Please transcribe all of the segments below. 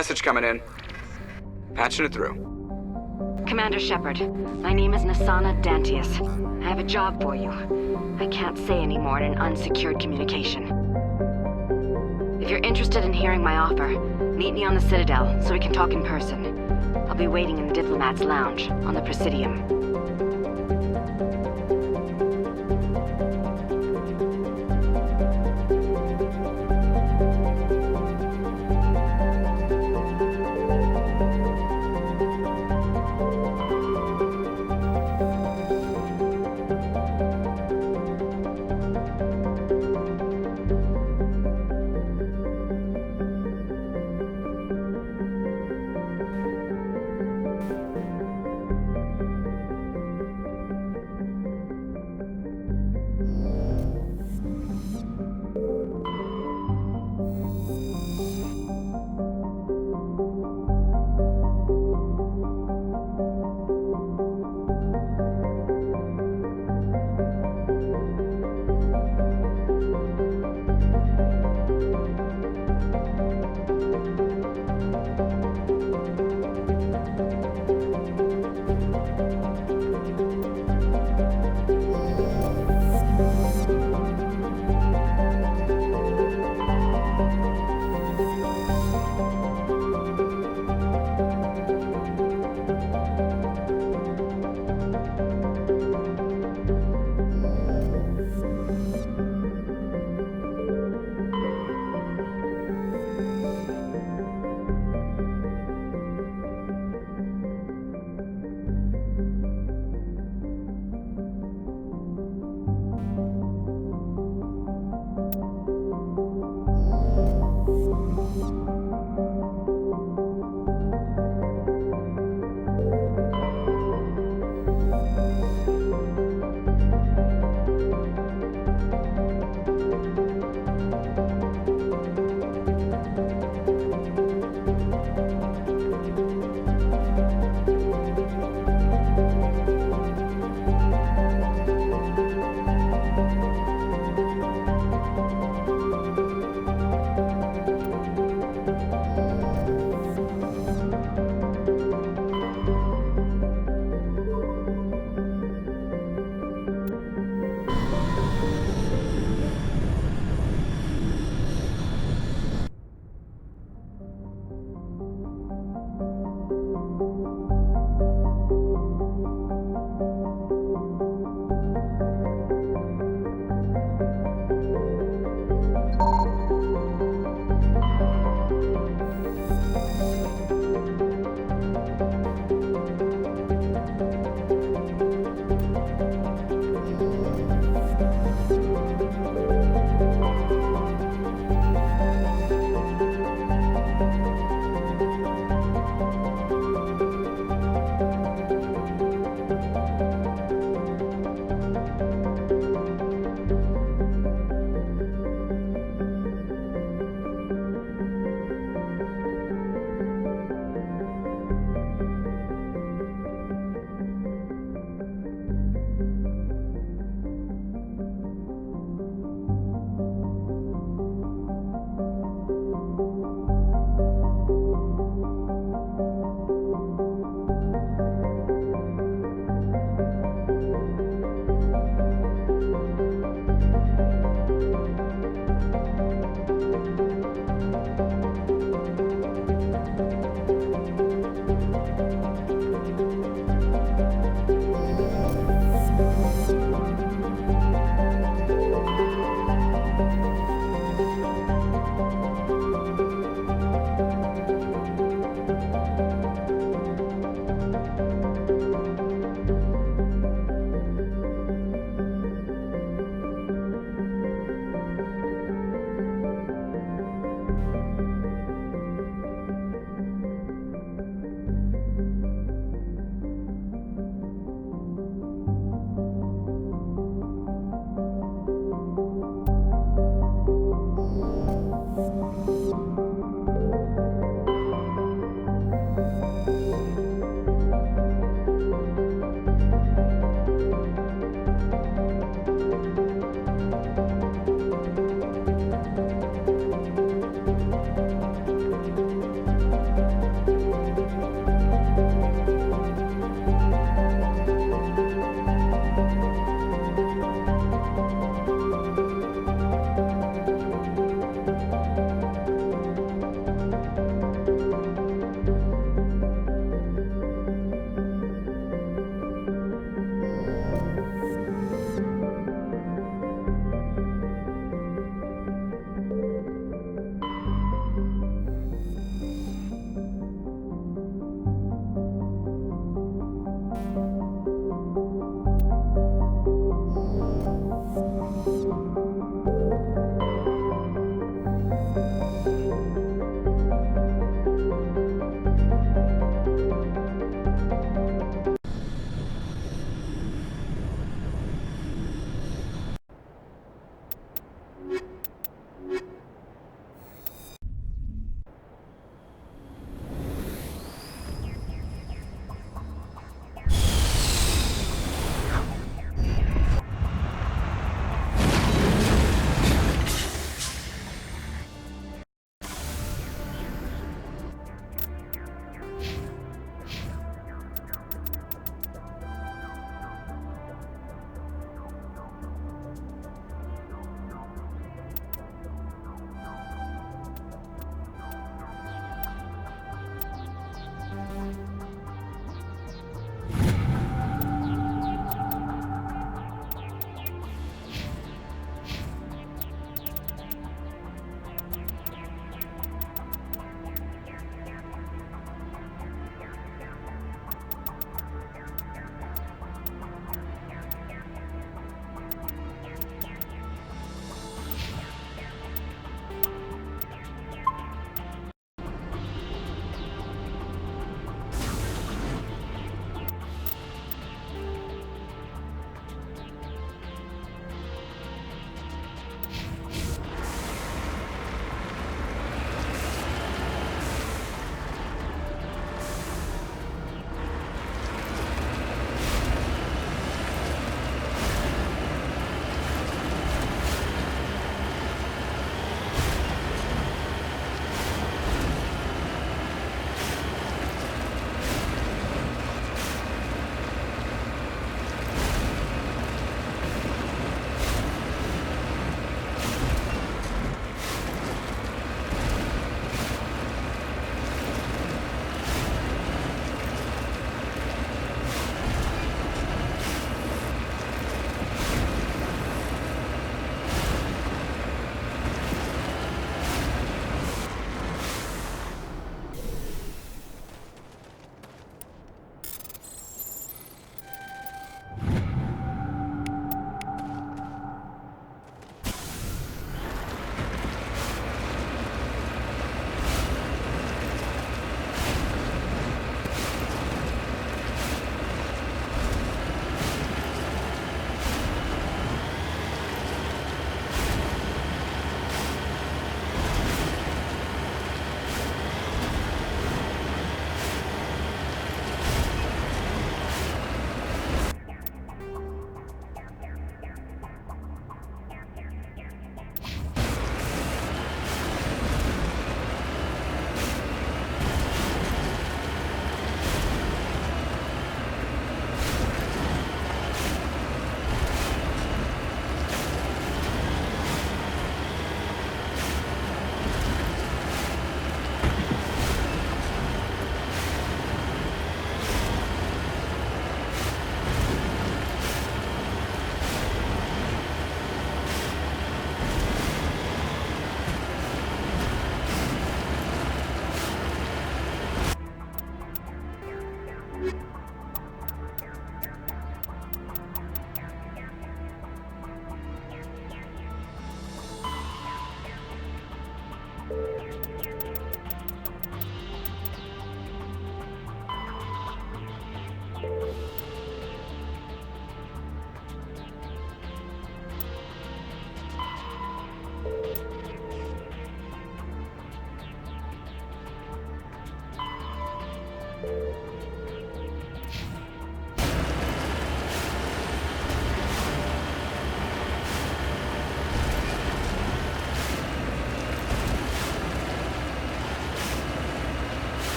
Message coming in. Patching it through. Commander Shepard, my name is Nasana Dantius. I have a job for you. I can't say any more in an unsecured communication. If you're interested in hearing my offer, meet me on the Citadel so we can talk in person. I'll be waiting in the Diplomat's Lounge on the Presidium.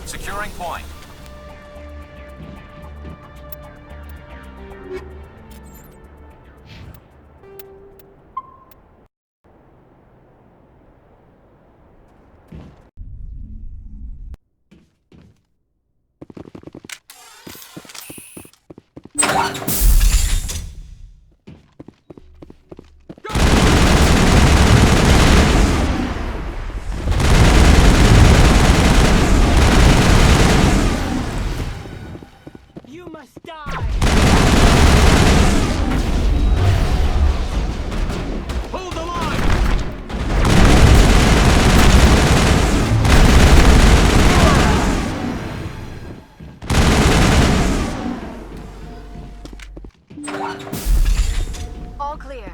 Securing point. You must die! Hold the line! All clear.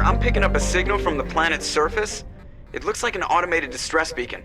I'm picking up a signal from the planet's surface. It looks like an automated distress beacon.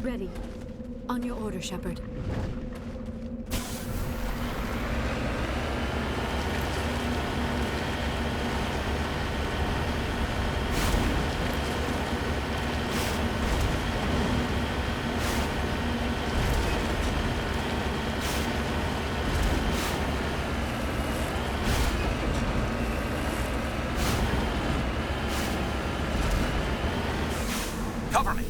Ready. On your order, Shepard. Cover me.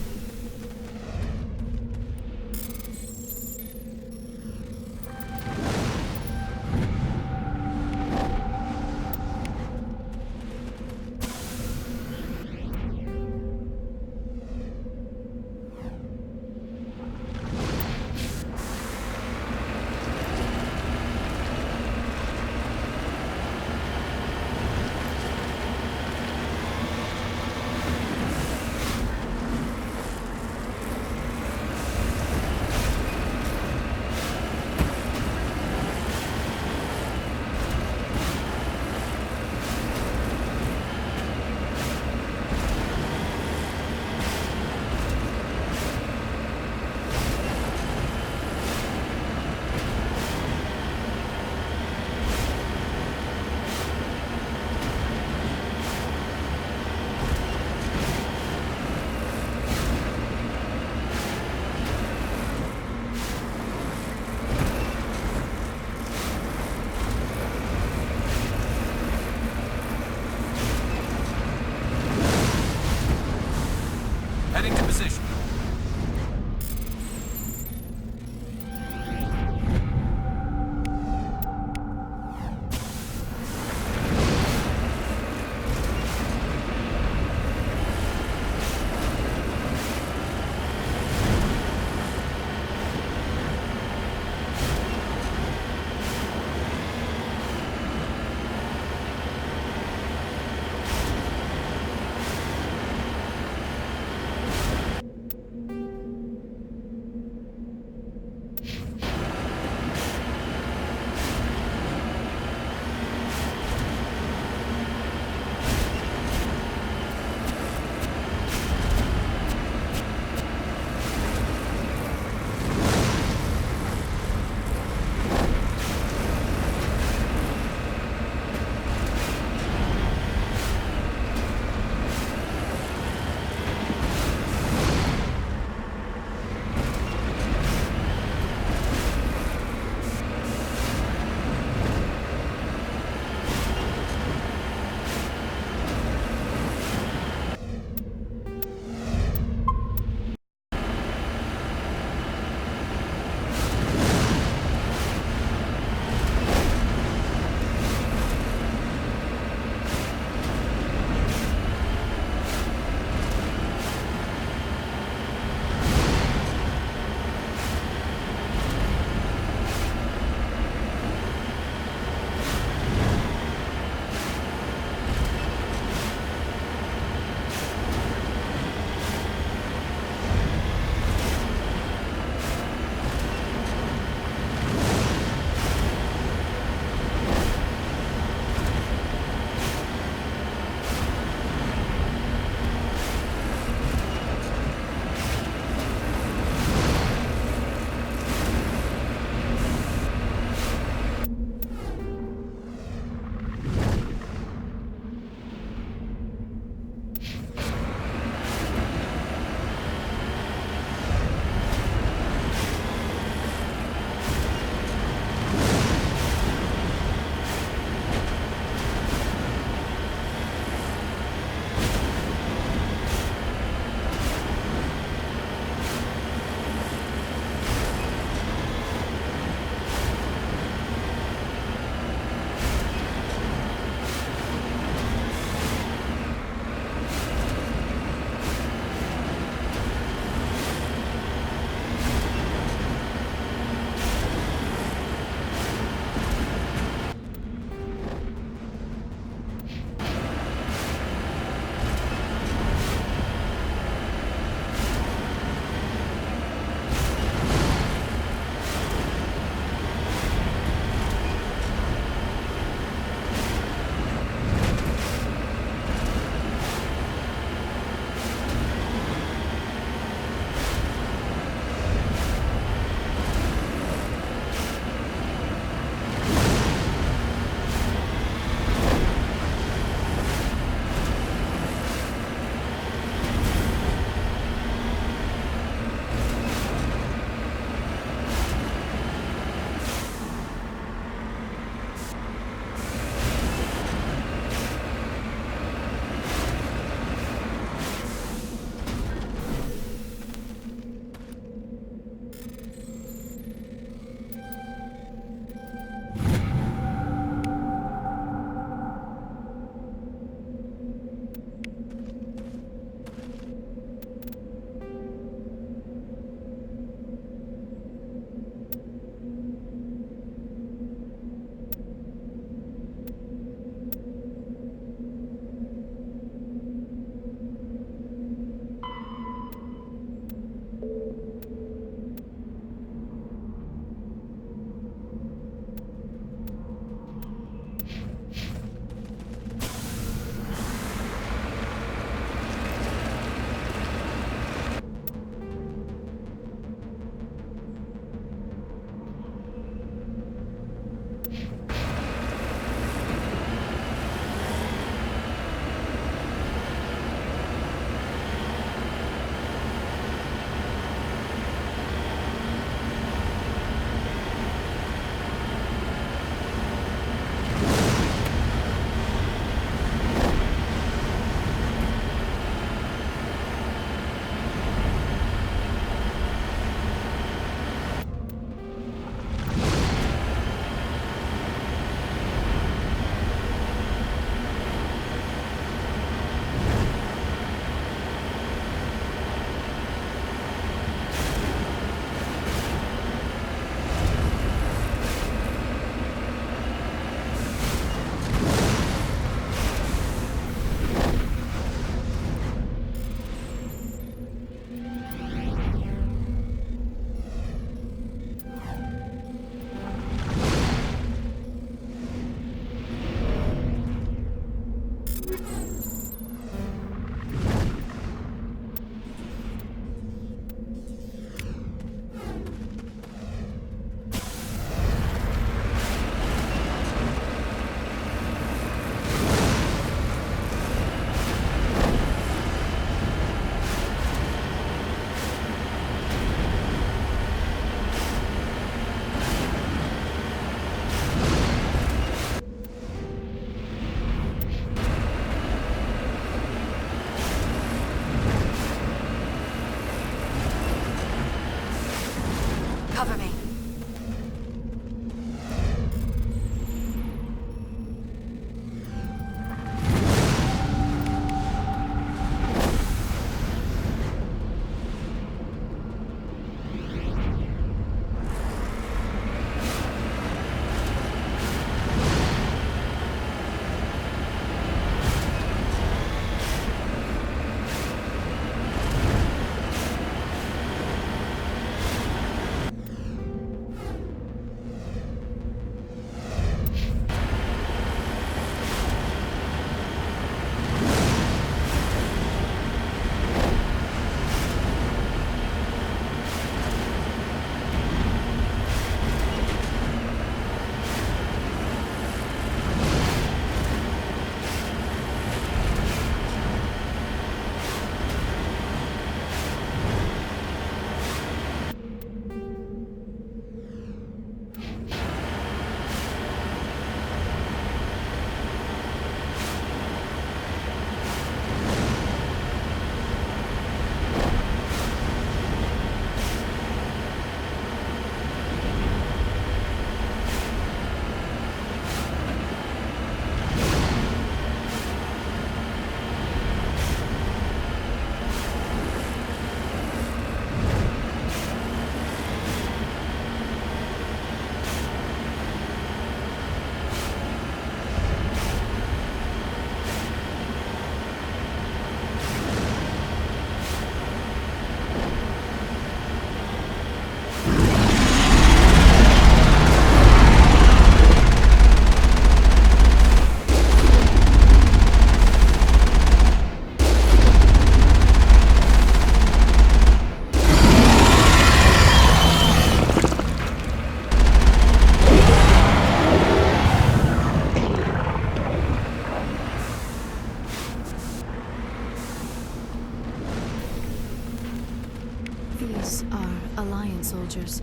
These are Alliance soldiers.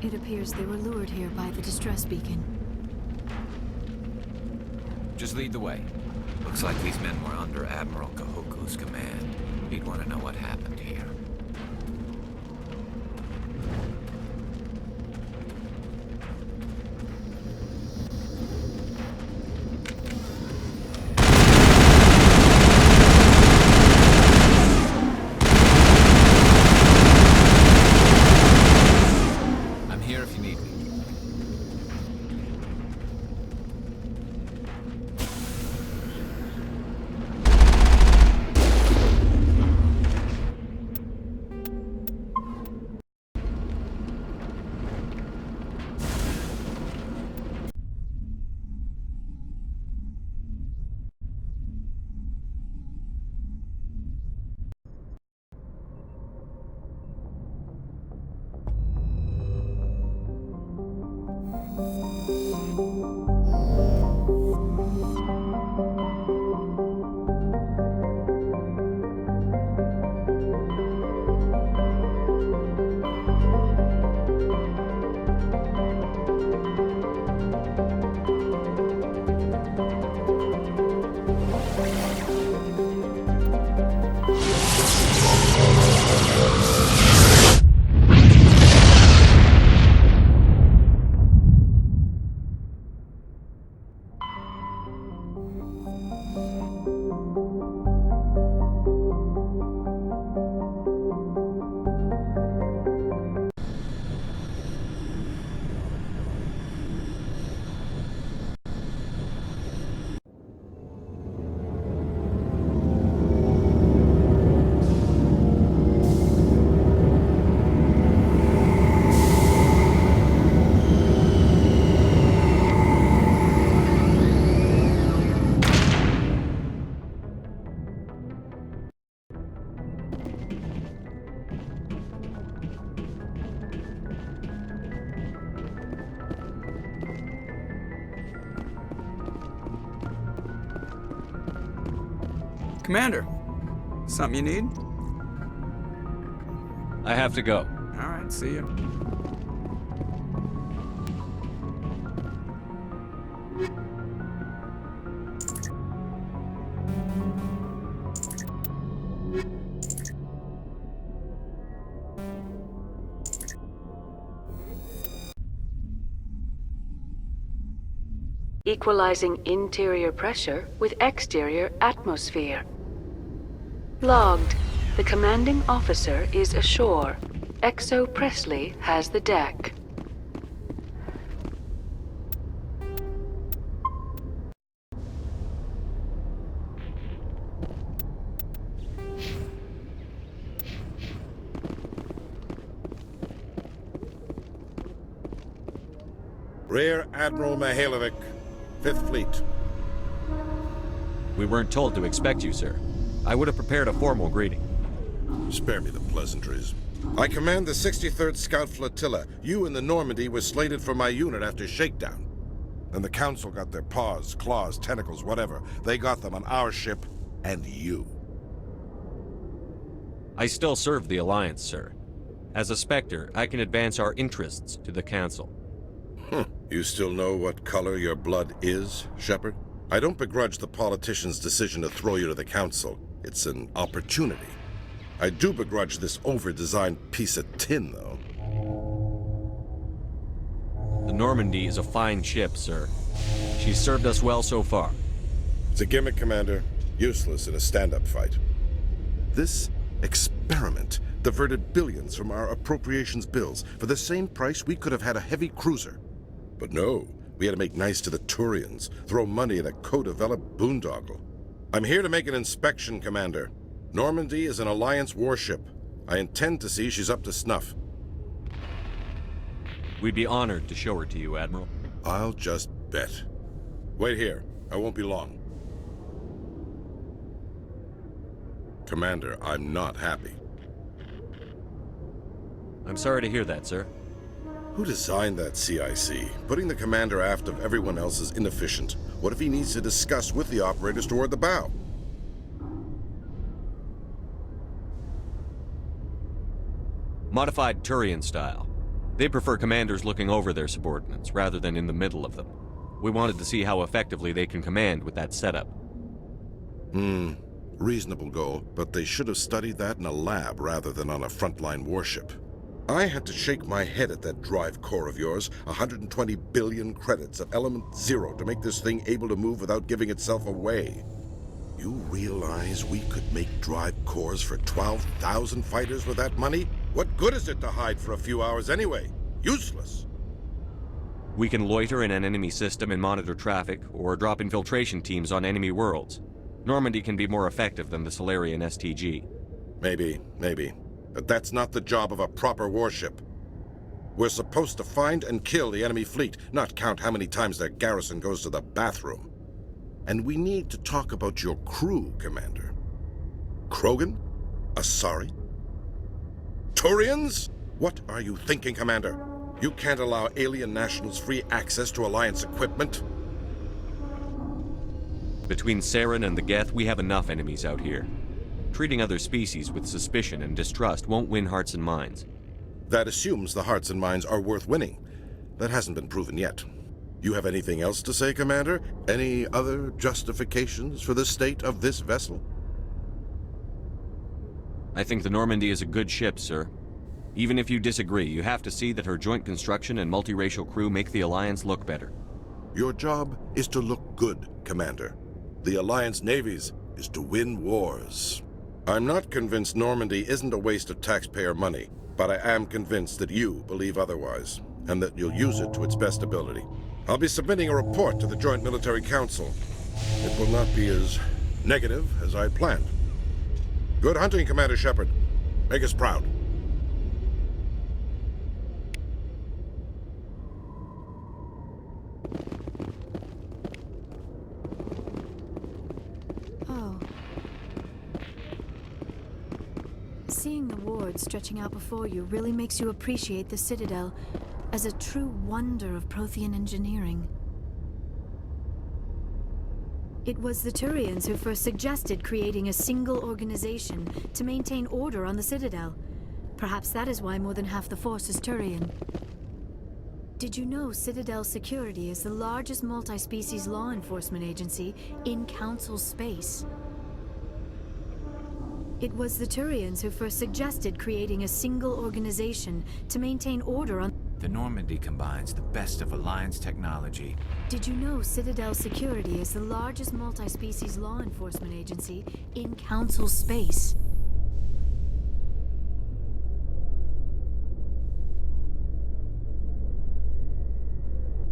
It appears they were lured here by the distress beacon. Just lead the way. Looks like these men were under Admiral Kahoku's command. He'd want to know what happened here. I'm here if you need me. Commander, something you need? I have to go. All right, see you. Equalizing interior pressure with exterior atmosphere. Logged. The commanding officer is ashore. Exo Presley has the deck. Rear Admiral Mihailovic, 5th Fleet. We weren't told to expect you, sir. I would have prepared a formal greeting. Spare me the pleasantries. I command the 63rd Scout Flotilla. You and the Normandy were slated for my unit after shakedown. Then the Council got their paws, claws, tentacles, whatever. They got them on our ship, and you. I still serve the Alliance, sir. As a Spectre, I can advance our interests to the Council. You still know what color your blood is, Shepard? I don't begrudge the politician's decision to throw you to the Council. It's an opportunity. I do begrudge this over-designed piece of tin, though. The Normandy is a fine ship, sir. She's served us well so far. It's a gimmick, Commander. Useless in a stand-up fight. This experiment diverted billions from our appropriations bills. For the same price, we could have had a heavy cruiser. But no, we had to make nice to the Turians, throw money in a co-developed boondoggle. I'm here to make an inspection, Commander. Normandy is an Alliance warship. I intend to see she's up to snuff. We'd be honored to show her to you, Admiral. I'll just bet. Wait here. I won't be long. Commander, I'm not happy. I'm sorry to hear that, sir. Who designed that CIC? Putting the commander aft of everyone else is inefficient. What if he needs to discuss with the operators toward the bow? Modified Turian style. They prefer commanders looking over their subordinates, rather than in the middle of them. We wanted to see how effectively they can command with that setup. Reasonable goal, but they should have studied that in a lab rather than on a frontline warship. I had to shake my head at that drive core of yours. 120 billion credits of element 0 to make this thing able to move without giving itself away. You realize we could make drive cores for 12,000 fighters with that money? What good is it to hide for a few hours anyway? Useless. We can loiter in an enemy system and monitor traffic, or drop infiltration teams on enemy worlds. Normandy can be more effective than the Solarian STG. Maybe. But that's not the job of a proper warship. We're supposed to find and kill the enemy fleet, not count how many times their garrison goes to the bathroom. And we need to talk about your crew, Commander. Krogan? Asari? Turians? What are you thinking, Commander? You can't allow alien nationals free access to Alliance equipment? Between Saren and the Geth, we have enough enemies out here. Treating other species with suspicion and distrust won't win hearts and minds. That assumes the hearts and minds are worth winning. That hasn't been proven yet. You have anything else to say, Commander? Any other justifications for the state of this vessel? I think the Normandy is a good ship, sir. Even if you disagree, you have to see that her joint construction and multiracial crew make the Alliance look better. Your job is to look good, Commander. The Alliance navies is to win wars. I'm not convinced Normandy isn't a waste of taxpayer money, but I am convinced that you believe otherwise, and that you'll use it to its best ability. I'll be submitting a report to the Joint Military Council. It will not be as negative as I planned. Good hunting, Commander Shepard. Make us proud. Oh. Seeing the wards stretching out before you really makes you appreciate the Citadel as a true wonder of Prothean engineering. It was the Turians who first suggested creating a single organization to maintain order on the Citadel. Perhaps that is why more than half the force is Turian. Did you know Citadel Security is the largest multi-species law enforcement agency in Council space? It was the Turians who first suggested creating a single organization to maintain order on... The Normandy combines the best of Alliance technology. Did you know Citadel Security is the largest multi-species law enforcement agency in Council space?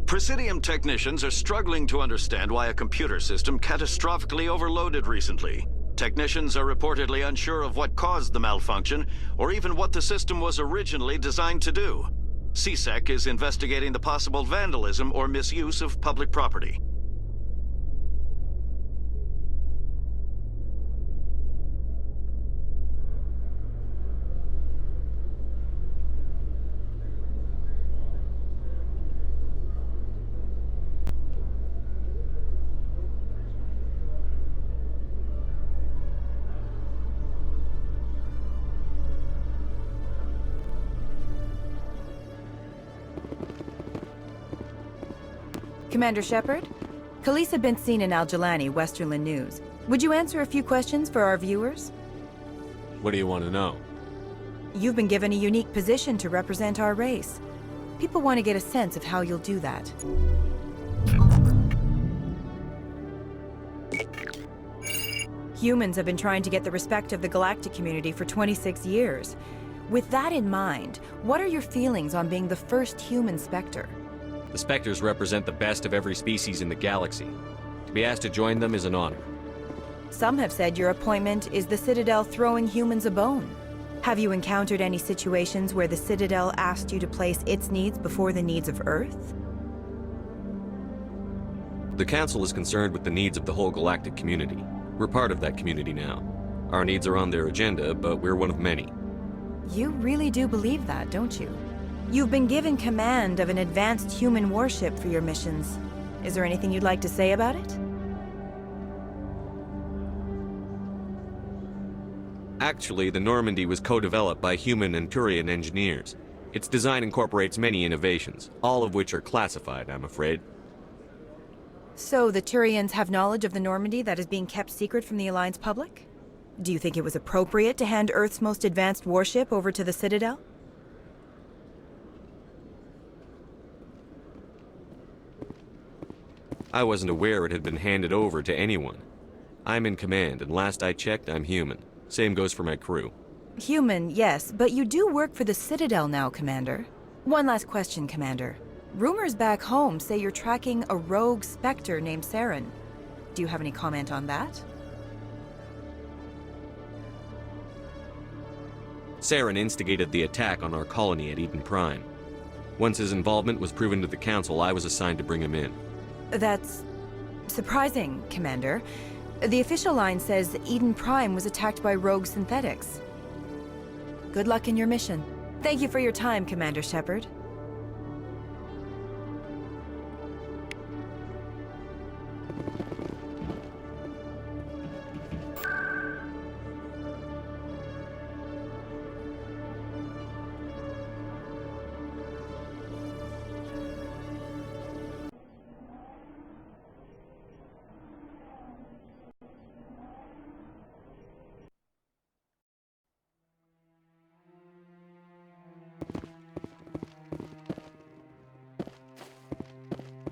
Presidium technicians are struggling to understand why a computer system catastrophically overloaded recently. Technicians are reportedly unsure of what caused the malfunction, or even what the system was originally designed to do. CSEC is investigating the possible vandalism or misuse of public property. Commander Shepard? Khaleesa been seen in Al-Jalani, Westerland News. Would you answer a few questions for our viewers? What do you want to know? You've been given a unique position to represent our race. People want to get a sense of how you'll do that. Humans have been trying to get the respect of the galactic community for 26 years. With that in mind, what are your feelings on being the first human Spectre? The Spectres represent the best of every species in the galaxy. To be asked to join them is an honor. Some have said your appointment is the Citadel throwing humans a bone. Have you encountered any situations where the Citadel asked you to place its needs before the needs of Earth? The Council is concerned with the needs of the whole galactic community. We're part of that community now. Our needs are on their agenda, but we're one of many. You really do believe that, don't you? You've been given command of an advanced human warship for your missions. Is there anything you'd like to say about it? Actually, the Normandy was co-developed by human and Turian engineers. Its design incorporates many innovations, all of which are classified, I'm afraid. So the Turians have knowledge of the Normandy that is being kept secret from the Alliance public? Do you think it was appropriate to hand Earth's most advanced warship over to the Citadel? I wasn't aware it had been handed over to anyone. I'm in command, and last I checked, I'm human. Same goes for my crew. Human, yes, but you do work for the Citadel now, Commander. One last question, Commander. Rumors back home say you're tracking a rogue Spectre named Saren. Do you have any comment on that? Saren instigated the attack on our colony at Eden Prime. Once his involvement was proven to the Council, I was assigned to bring him in. That's surprising, Commander. The official line says Eden Prime was attacked by rogue synthetics. Good luck in your mission. Thank you for your time, Commander Shepard.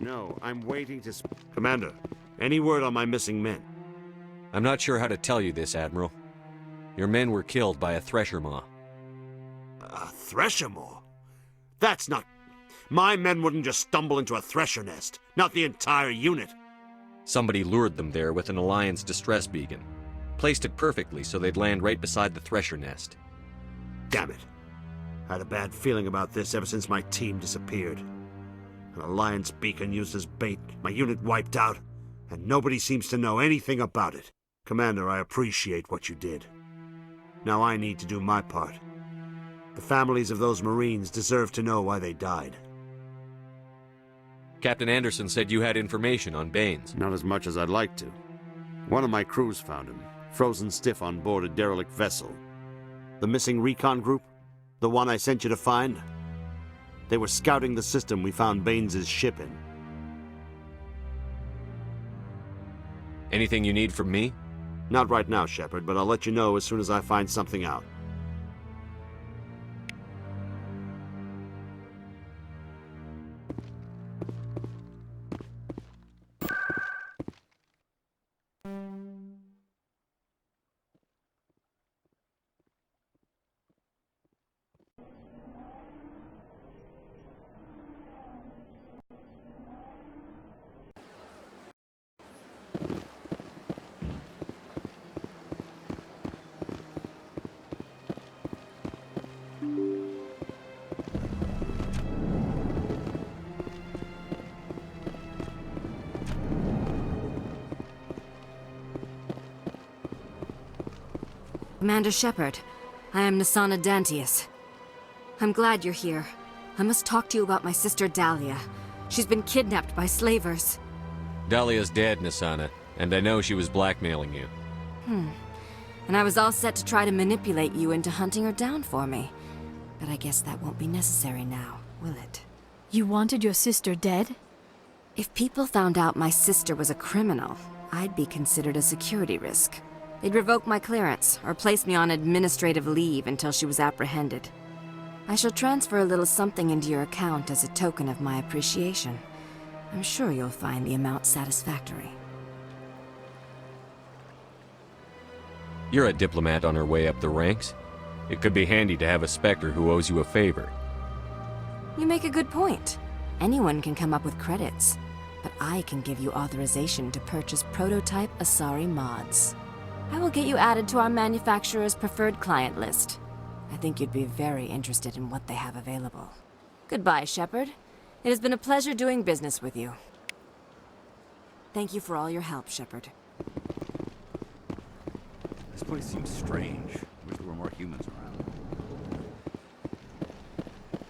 No, I'm waiting to... Commander, any word on my missing men? I'm not sure how to tell you this, Admiral. Your men were killed by a thresher maw. A thresher maw? That's not... My men wouldn't just stumble into a thresher nest. Not the entire unit. Somebody lured them there with an Alliance distress beacon. Placed it perfectly so they'd land right beside the thresher nest. Damn it. I had a bad feeling about this ever since my team disappeared. An Alliance beacon used as bait, my unit wiped out, and nobody seems to know anything about it. Commander, I appreciate what you did. Now I need to do my part. The families of those Marines deserve to know why they died. Captain Anderson said you had information on Baines. Not as much as I'd like to. One of my crews found him, frozen stiff on board a derelict vessel. The missing recon group? The one I sent you to find? They were scouting the system we found Baines' ship in. Anything you need from me? Not right now, Shepard, but I'll let you know as soon as I find something out. Commander Shepard, I am Nasana Dantius. I'm glad you're here. I must talk to you about my sister Dahlia. She's been kidnapped by slavers. Dahlia's dead, Nasana, and I know she was blackmailing you. And I was all set to try to manipulate you into hunting her down for me. But I guess that won't be necessary now, will it? You wanted your sister dead? If people found out my sister was a criminal, I'd be considered a security risk. They'd revoke my clearance, or place me on administrative leave until she was apprehended. I shall transfer a little something into your account as a token of my appreciation. I'm sure you'll find the amount satisfactory. You're a diplomat on her way up the ranks. It could be handy to have a Spectre who owes you a favor. You make a good point. Anyone can come up with credits, but I can give you authorization to purchase prototype Asari mods. I will get you added to our manufacturer's preferred client list. I think you'd be very interested in what they have available. Goodbye, Shepard. It has been a pleasure doing business with you. Thank you for all your help, Shepard. This place seems strange. Wish there were more humans around.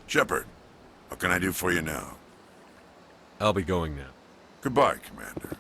Shepard, what can I do for you now? I'll be going now. Goodbye, Commander.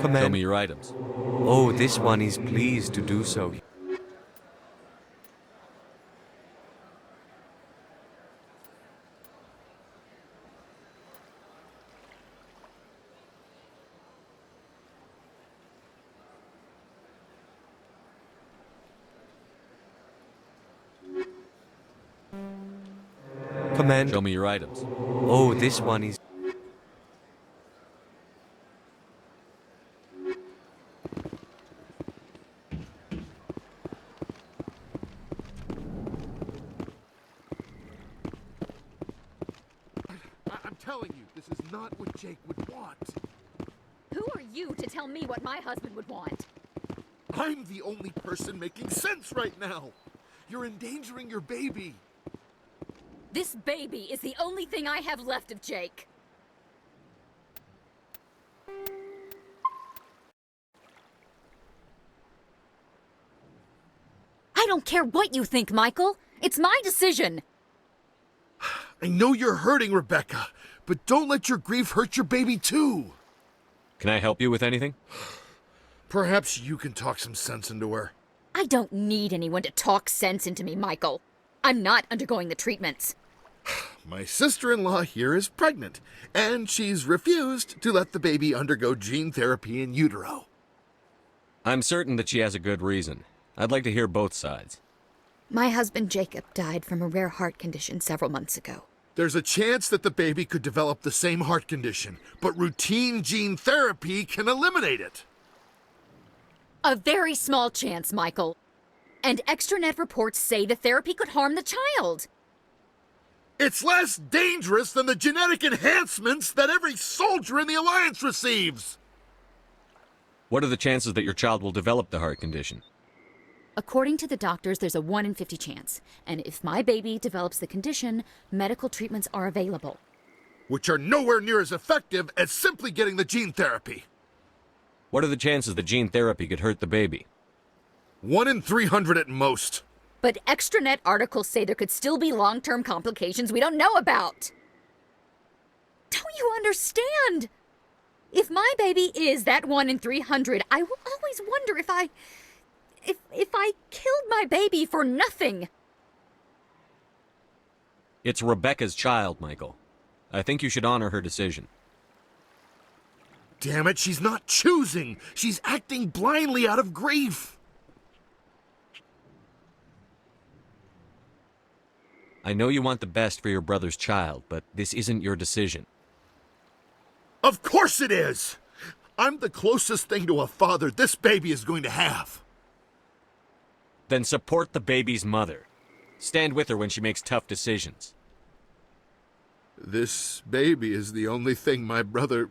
Show me your items. Oh, this one is pleased to do so. Show me your items. Oh, this one is... I'm telling you, this is not what Jake would want. Who are you to tell me what my husband would want? I'm the only person making sense right now. You're endangering your baby. This baby is the only thing I have left of Jake. I don't care what you think, Michael. It's my decision. I know you're hurting, Rebecca, but don't let your grief hurt your baby too. Can I help you with anything? Perhaps you can talk some sense into her. I don't need anyone to talk sense into me, Michael. I'm not undergoing the treatments. My sister-in-law here is pregnant, and she's refused to let the baby undergo gene therapy in utero. I'm certain that she has a good reason. I'd like to hear both sides. My husband Jacob died from a rare heart condition several months ago. There's a chance that the baby could develop the same heart condition, but routine gene therapy can eliminate it. A very small chance, Michael. And extranet reports say the therapy could harm the child. It's less dangerous than the genetic enhancements that every soldier in the Alliance receives. What are the chances that your child will develop the heart condition? According to the doctors, there's a 1 in 50 chance. And if my baby develops the condition, medical treatments are available. Which are nowhere near as effective as simply getting the gene therapy. What are the chances that gene therapy could hurt the baby? 1 in 300 at most. But extranet articles say there could still be long-term complications we don't know about. Don't you understand? If my baby is that 1 in 300, I will always wonder if I killed my baby for nothing. It's Rebecca's child, Michael. I think you should honor her decision. Damn it, she's not choosing. She's acting blindly out of grief. I know you want the best for your brother's child, but this isn't your decision. Of course it is! I'm the closest thing to a father this baby is going to have. Then support the baby's mother. Stand with her when she makes tough decisions. This baby is the only thing my brother...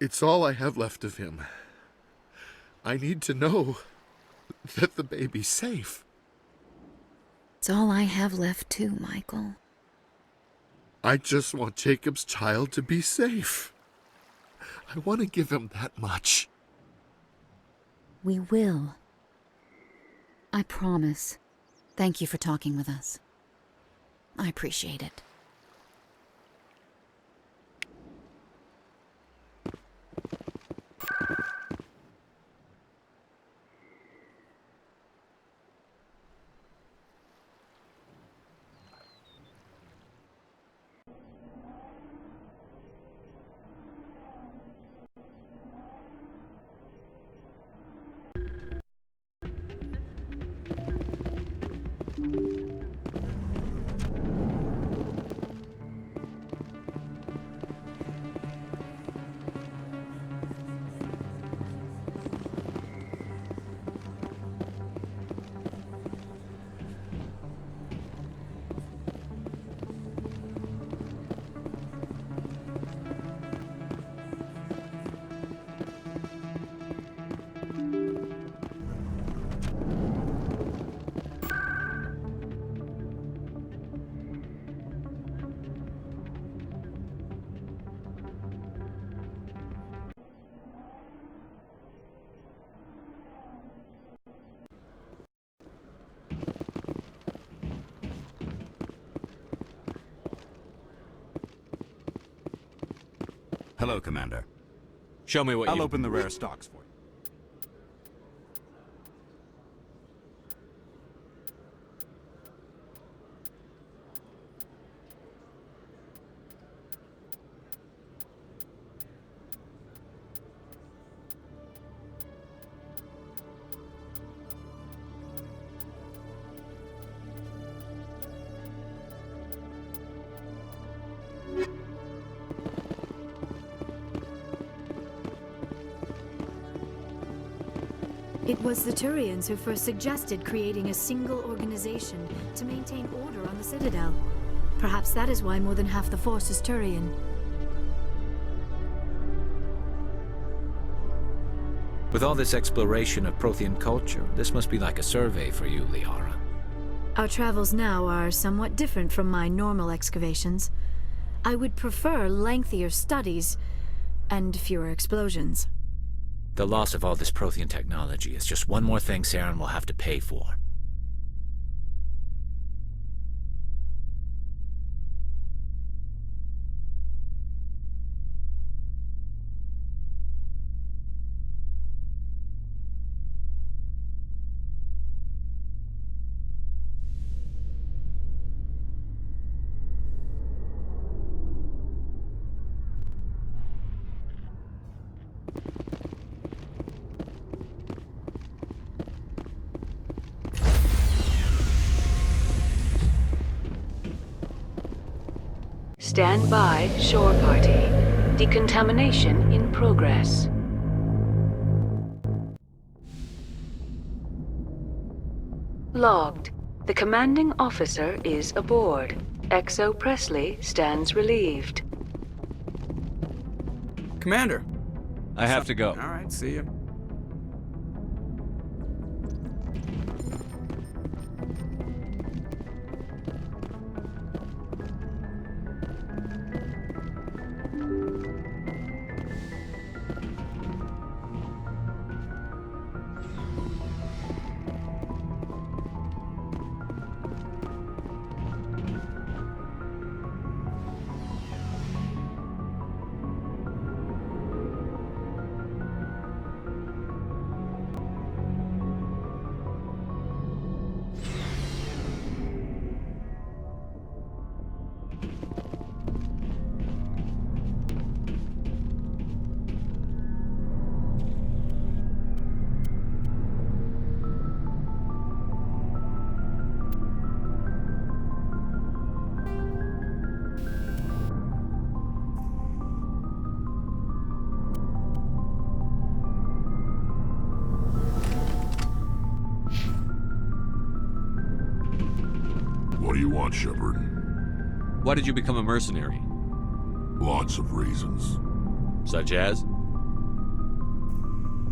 It's all I have left of him. I need to know that the baby's safe. It's all I have left too, Michael. I just want Jacob's child to be safe. I want to give him that much. We will. I promise. Thank you for talking with us. I appreciate it. Hello, Commander. Show me what I'll open the rare stocks for you. It was the Turians who first suggested creating a single organization to maintain order on the Citadel. Perhaps that is why more than half the force is Turian. With all this exploration of Prothean culture, this must be like a survey for you, Liara. Our travels now are somewhat different from my normal excavations. I would prefer lengthier studies and fewer explosions. The loss of all this Prothean technology is just one more thing Saren will have to pay for. Stand by, shore party. Decontamination in progress. Logged. The commanding officer is aboard. XO Presley stands relieved. Commander. I have to go. All right, see you. What do you want, Shepard? Why did you become a mercenary? Lots of reasons. Such as?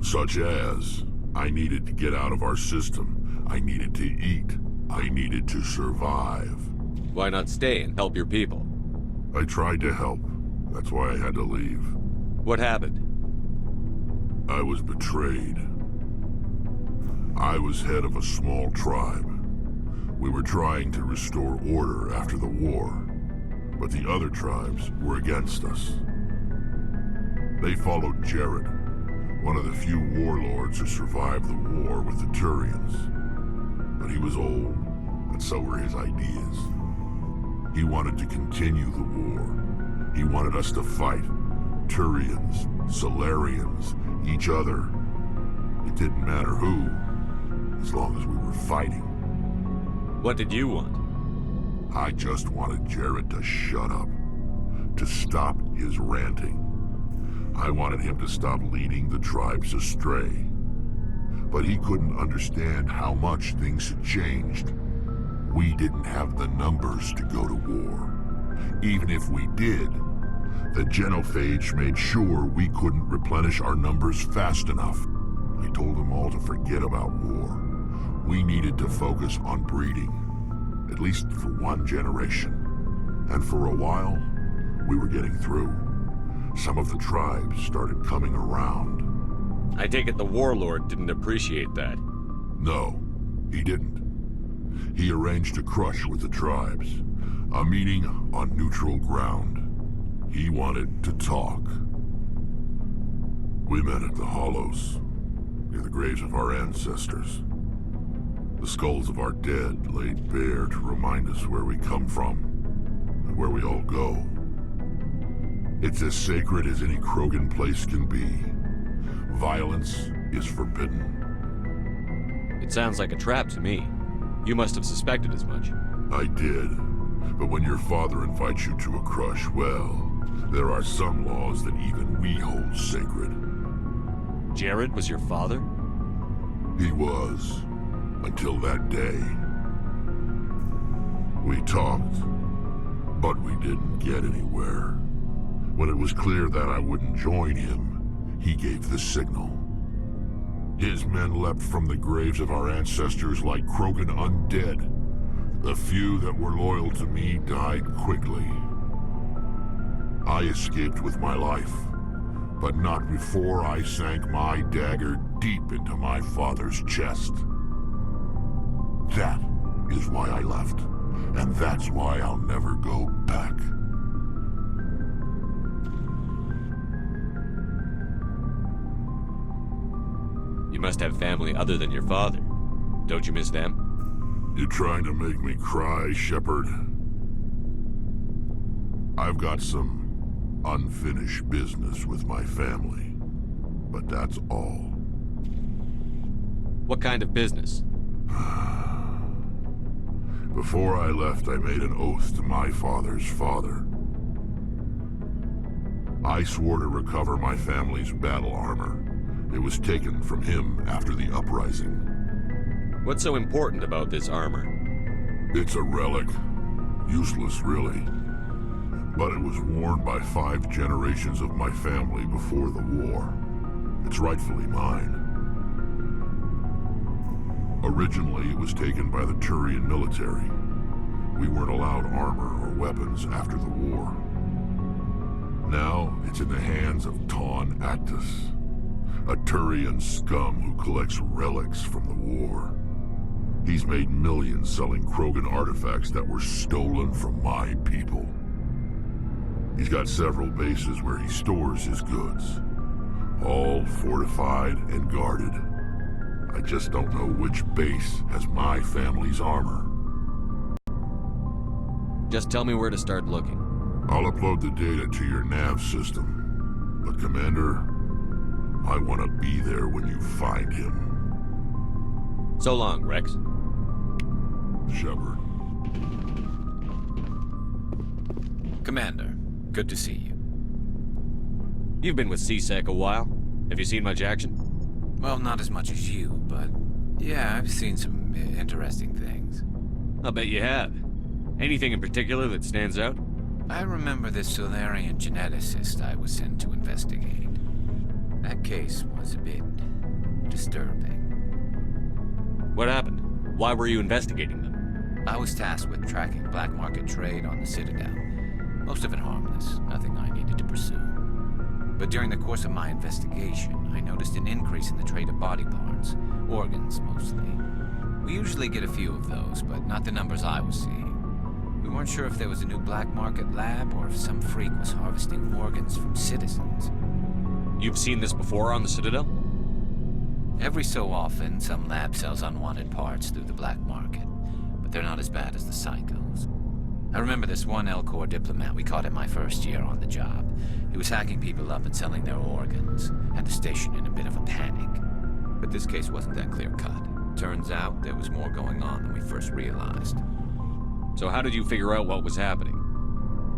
Such as, I needed to get out of our system. I needed to eat. I needed to survive. Why not stay and help your people? I tried to help. That's why I had to leave. What happened? I was betrayed. I was head of a small tribe. We were trying to restore order after the war, but the other tribes were against us. They followed Jared, one of the few warlords who survived the war with the Turians. But he was old, and so were his ideas. He wanted to continue the war. He wanted us to fight. Turians, Solarians, each other. It didn't matter who, as long as we were fighting. What did you want? I just wanted Jared to shut up, to stop his ranting. I wanted him to stop leading the tribes astray. But he couldn't understand how much things had changed. We didn't have the numbers to go to war. Even if we did, the genophage made sure we couldn't replenish our numbers fast enough. I told them all to forget about war. We needed to focus on breeding, at least for one generation. And for a while, we were getting through. Some of the tribes started coming around. I take it the warlord didn't appreciate that. No, he didn't. He arranged a crush with the tribes, a meeting on neutral ground. He wanted to talk. We met at the Hollows, near the graves of our ancestors. The skulls of our dead laid bare to remind us where we come from and where we all go. It's as sacred as any Krogan place can be. Violence is forbidden. It sounds like a trap to me. You must have suspected as much. I did. But when your father invites you to a crush, well, there are some laws that even we hold sacred. Jared was your father? He was. Until that day. We talked, but we didn't get anywhere. When it was clear that I wouldn't join him, he gave the signal. His men leapt from the graves of our ancestors like Krogan undead. The few that were loyal to me died quickly. I escaped with my life, but not before I sank my dagger deep into my father's chest. That is why I left, and that's why I'll never go back. You must have family other than your father. Don't you miss them? You're trying to make me cry, Shepard. I've got some unfinished business with my family, but that's all. What kind of business? Before I left, I made an oath to my father's father. I swore to recover my family's battle armor. It was taken from him after the uprising. What's so important about this armor? It's a relic. Useless, really. But it was worn by 5 generations of my family before the war. It's rightfully mine. Originally, it was taken by the Turian military. We weren't allowed armor or weapons after the war. Now, it's in the hands of Taun Actus, a Turian scum who collects relics from the war. He's made millions selling Krogan artifacts that were stolen from my people. He's got several bases where he stores his goods, all fortified and guarded. I just don't know which base has my family's armor. Just tell me where to start looking. I'll upload the data to your nav system. But Commander, I want to be there when you find him. So long, Rex. Shepard. Commander, good to see you. You've been with CSEC a while. Have you seen much action? Well, not as much as you, but yeah, I've seen some interesting things. I'll bet you have. Anything in particular that stands out? I remember this Solarian geneticist I was sent to investigate. That case was a bit disturbing. What happened? Why were you investigating them? I was tasked with tracking black market trade on the Citadel. Most of it harmless, nothing I needed to pursue. But during the course of my investigation, I noticed an increase in the trade of body parts, organs mostly. We usually get a few of those, but not the numbers I was seeing. We weren't sure if there was a new black market lab or if some freak was harvesting organs from citizens. You've seen this before on the Citadel? Every so often, some lab sells unwanted parts through the black market, but they're not as bad as the psychos. I remember this one L-Corps diplomat we caught in my first year on the job. He was hacking people up and selling their organs, had the station in a bit of a panic. But this case wasn't that clear-cut. Turns out there was more going on than we first realized. So how did you figure out what was happening?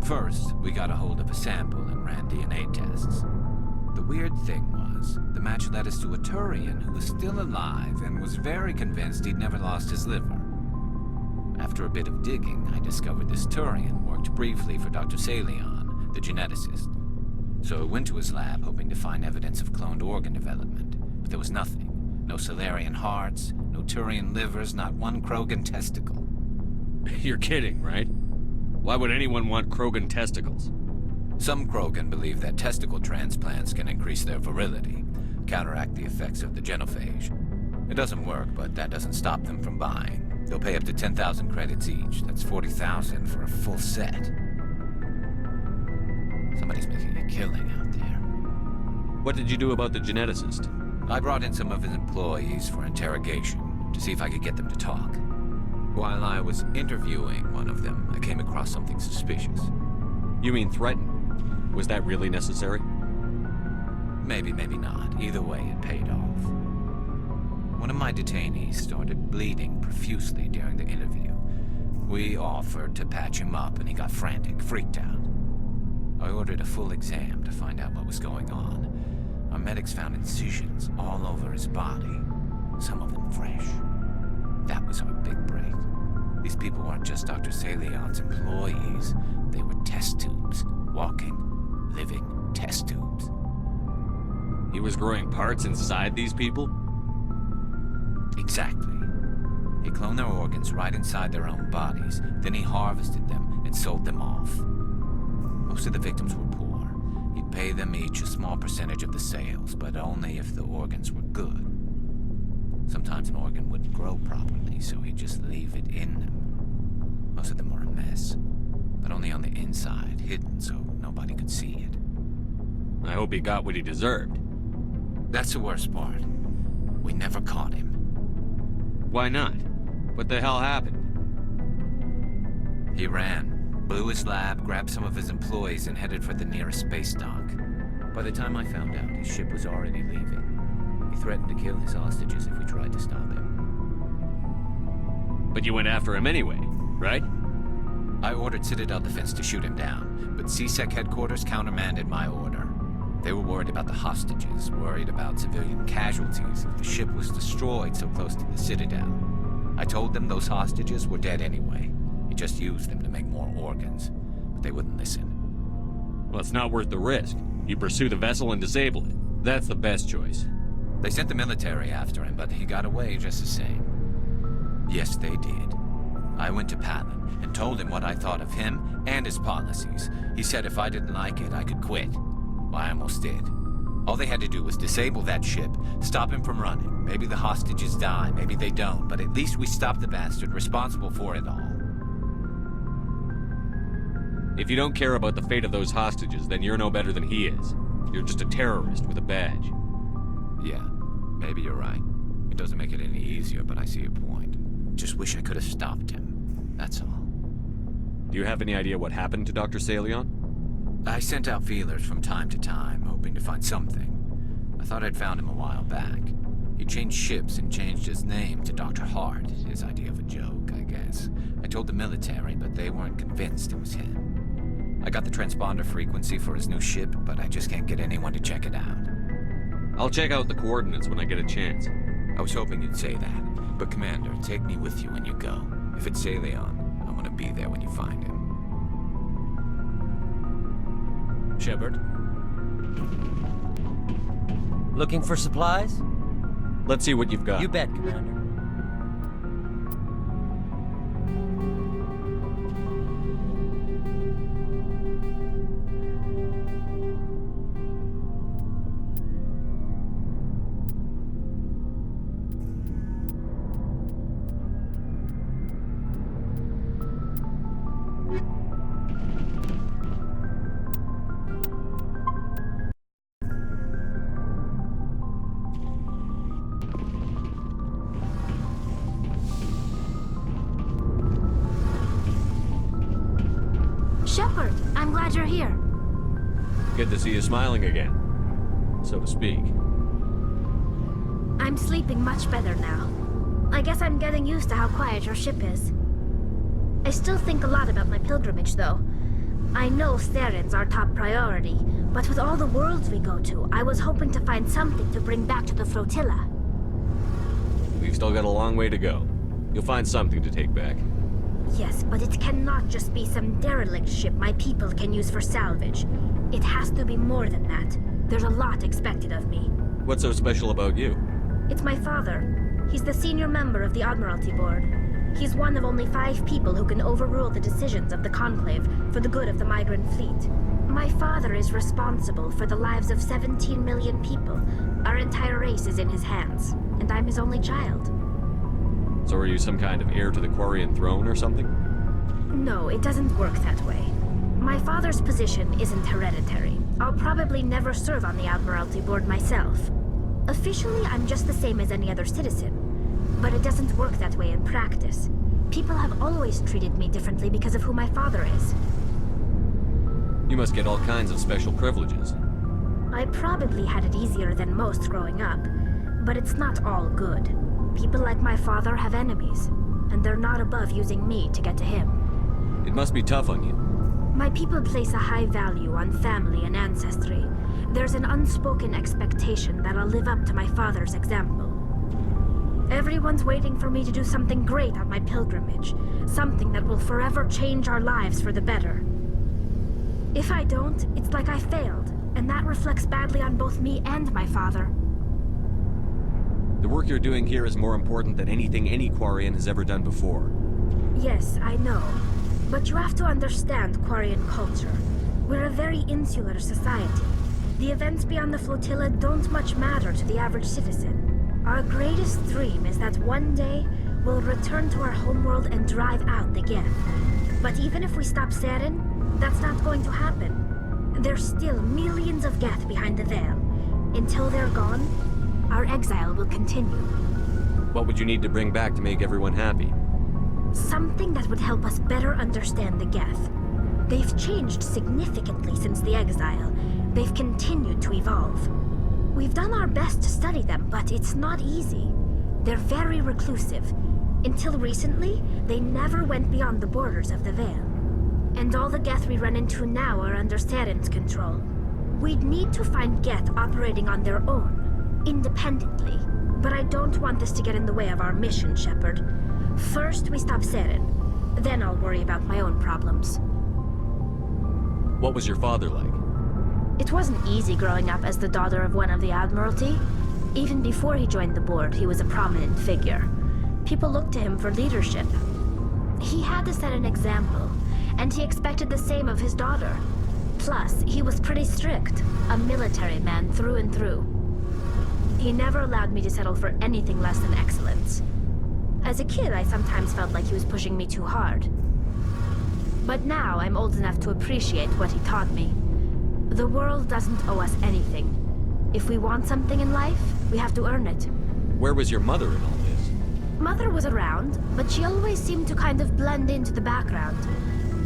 First, we got a hold of a sample and ran DNA tests. The weird thing was, the match led us to a Turian who was still alive and was very convinced he'd never lost his liver. After a bit of digging, I discovered this Turian worked briefly for Dr. Salion, the geneticist. So I went to his lab hoping to find evidence of cloned organ development, but there was nothing. No Solarian hearts, no Turian livers, not one Krogan testicle. You're kidding, right? Why would anyone want Krogan testicles? Some Krogan believe that testicle transplants can increase their virility, counteract the effects of the genophage. It doesn't work, but that doesn't stop them from buying. They'll pay up to 10,000 credits each. That's 40,000 for a full set. Somebody's making a killing out there. What did you do about the geneticist? I brought in some of his employees for interrogation to see if I could get them to talk. While I was interviewing one of them, I came across something suspicious. You mean threatened? Was that really necessary? Maybe, maybe not. Either way, it paid off. One of my detainees started bleeding profusely during the interview. We offered to patch him up, and he got frantic, freaked out. I ordered a full exam to find out what was going on. Our medics found incisions all over his body, some of them fresh. That was our big break. These people weren't just Dr. Salion's employees. They were test tubes. Walking, living test tubes. He was growing parts inside these people? Exactly. He cloned their organs right inside their own bodies. Then he harvested them and sold them off. Most of the victims were poor. He'd pay them each a small percentage of the sales, but only if the organs were good. Sometimes an organ wouldn't grow properly, so he'd just leave it in them. Most of them were a mess, but only on the inside, hidden so nobody could see it. I hope he got what he deserved. That's the worst part. We never caught him. Why not? What the hell happened? He ran, blew his lab, grabbed some of his employees, and headed for the nearest space dock. By the time I found out, his ship was already leaving. He threatened to kill his hostages if we tried to stop him. But you went after him anyway, right? I ordered Citadel Defense to shoot him down, but CSEC headquarters countermanded my order. They were worried about the hostages, worried about civilian casualties if the ship was destroyed so close to the Citadel. I told them those hostages were dead anyway. He just used them to make more organs, but they wouldn't listen. Well, it's not worth the risk. You pursue the vessel and disable it. That's the best choice. They sent the military after him, but he got away just the same. Yes, they did. I went to Palin and told him what I thought of him and his policies. He said if I didn't like it, I could quit. Well, I almost did. All they had to do was disable that ship, stop him from running. Maybe the hostages die, maybe they don't, but at least we stopped the bastard responsible for it all. If you don't care about the fate of those hostages, then you're no better than he is. You're just a terrorist with a badge. Yeah, maybe you're right. It doesn't make it any easier, but I see your point. Just wish I could have stopped him. That's all. Do you have any idea what happened to Dr. Salion? I sent out feelers from time to time, hoping to find something. I thought I'd found him a while back. He changed ships and changed his name to Dr. Hart, his idea of a joke, I guess. I told the military, but they weren't convinced it was him. I got the transponder frequency for his new ship, but I just can't get anyone to check it out. I'll check out the coordinates when I get a chance. I was hoping you'd say that, but Commander, take me with you when you go. If it's Salion, I want to be there when you find him. Shepard? Looking for supplies? Let's see what you've got. You bet, Commander. Shepard, I'm glad you're here. Good to see you smiling again, so to speak. I'm sleeping much better now. I guess I'm getting used to how quiet your ship is. I still think a lot about my pilgrimage, though. I know Theron's our top priority, but with all the worlds we go to, I was hoping to find something to bring back to the flotilla. We've still got a long way to go. You'll find something to take back. Yes, but it cannot just be some derelict ship my people can use for salvage. It has to be more than that. There's a lot expected of me. What's so special about you? It's my father. He's the senior member of the Admiralty Board. He's one of only 5 people who can overrule the decisions of the Conclave for the good of the migrant fleet. My father is responsible for the lives of 17 million people. Our entire race is in his hands, and I'm his only child. So are you some kind of heir to the Quarian throne or something? No, it doesn't work that way. My father's position isn't hereditary. I'll probably never serve on the Admiralty Board myself. Officially, I'm just the same as any other citizen. But it doesn't work that way in practice. People have always treated me differently because of who my father is. You must get all kinds of special privileges. I probably had it easier than most growing up, but it's not all good. People like my father have enemies, and they're not above using me to get to him. It must be tough on you. My people place a high value on family and ancestry. There's an unspoken expectation that I'll live up to my father's example. Everyone's waiting for me to do something great on my pilgrimage, something that will forever change our lives for the better. If I don't, it's like I failed, and that reflects badly on both me and my father. The work you're doing here is more important than anything any Quarian has ever done before. Yes, I know. But you have to understand Quarian culture. We're a very insular society. The events beyond the flotilla don't much matter to the average citizen. Our greatest dream is that one day we'll return to our homeworld and drive out the Geth. But even if we stop Saren, that's not going to happen. There's still millions of Geth behind the veil. Until they're gone, our exile will continue. What would you need to bring back to make everyone happy? Something that would help us better understand the Geth. They've changed significantly since the exile. They've continued to evolve. We've done our best to study them, but it's not easy. They're very reclusive. Until recently, they never went beyond the borders of the Veil. And all the Geth we run into now are under Saren's control. We'd need to find Geth operating on their own, independently. But I don't want this to get in the way of our mission, Shepard. First, we stop Saren. Then I'll worry about my own problems. What was your father like? It wasn't easy growing up as the daughter of one of the Admiralty. Even before he joined the board, he was a prominent figure. People looked to him for leadership. He had to set an example, and he expected the same of his daughter. Plus, he was pretty strict, a military man through and through. He never allowed me to settle for anything less than excellence. As a kid, I sometimes felt like he was pushing me too hard. But now I'm old enough to appreciate what he taught me. The world doesn't owe us anything. If we want something in life, we have to earn it. Where was your mother in all this? Mother was around, but she always seemed to kind of blend into the background.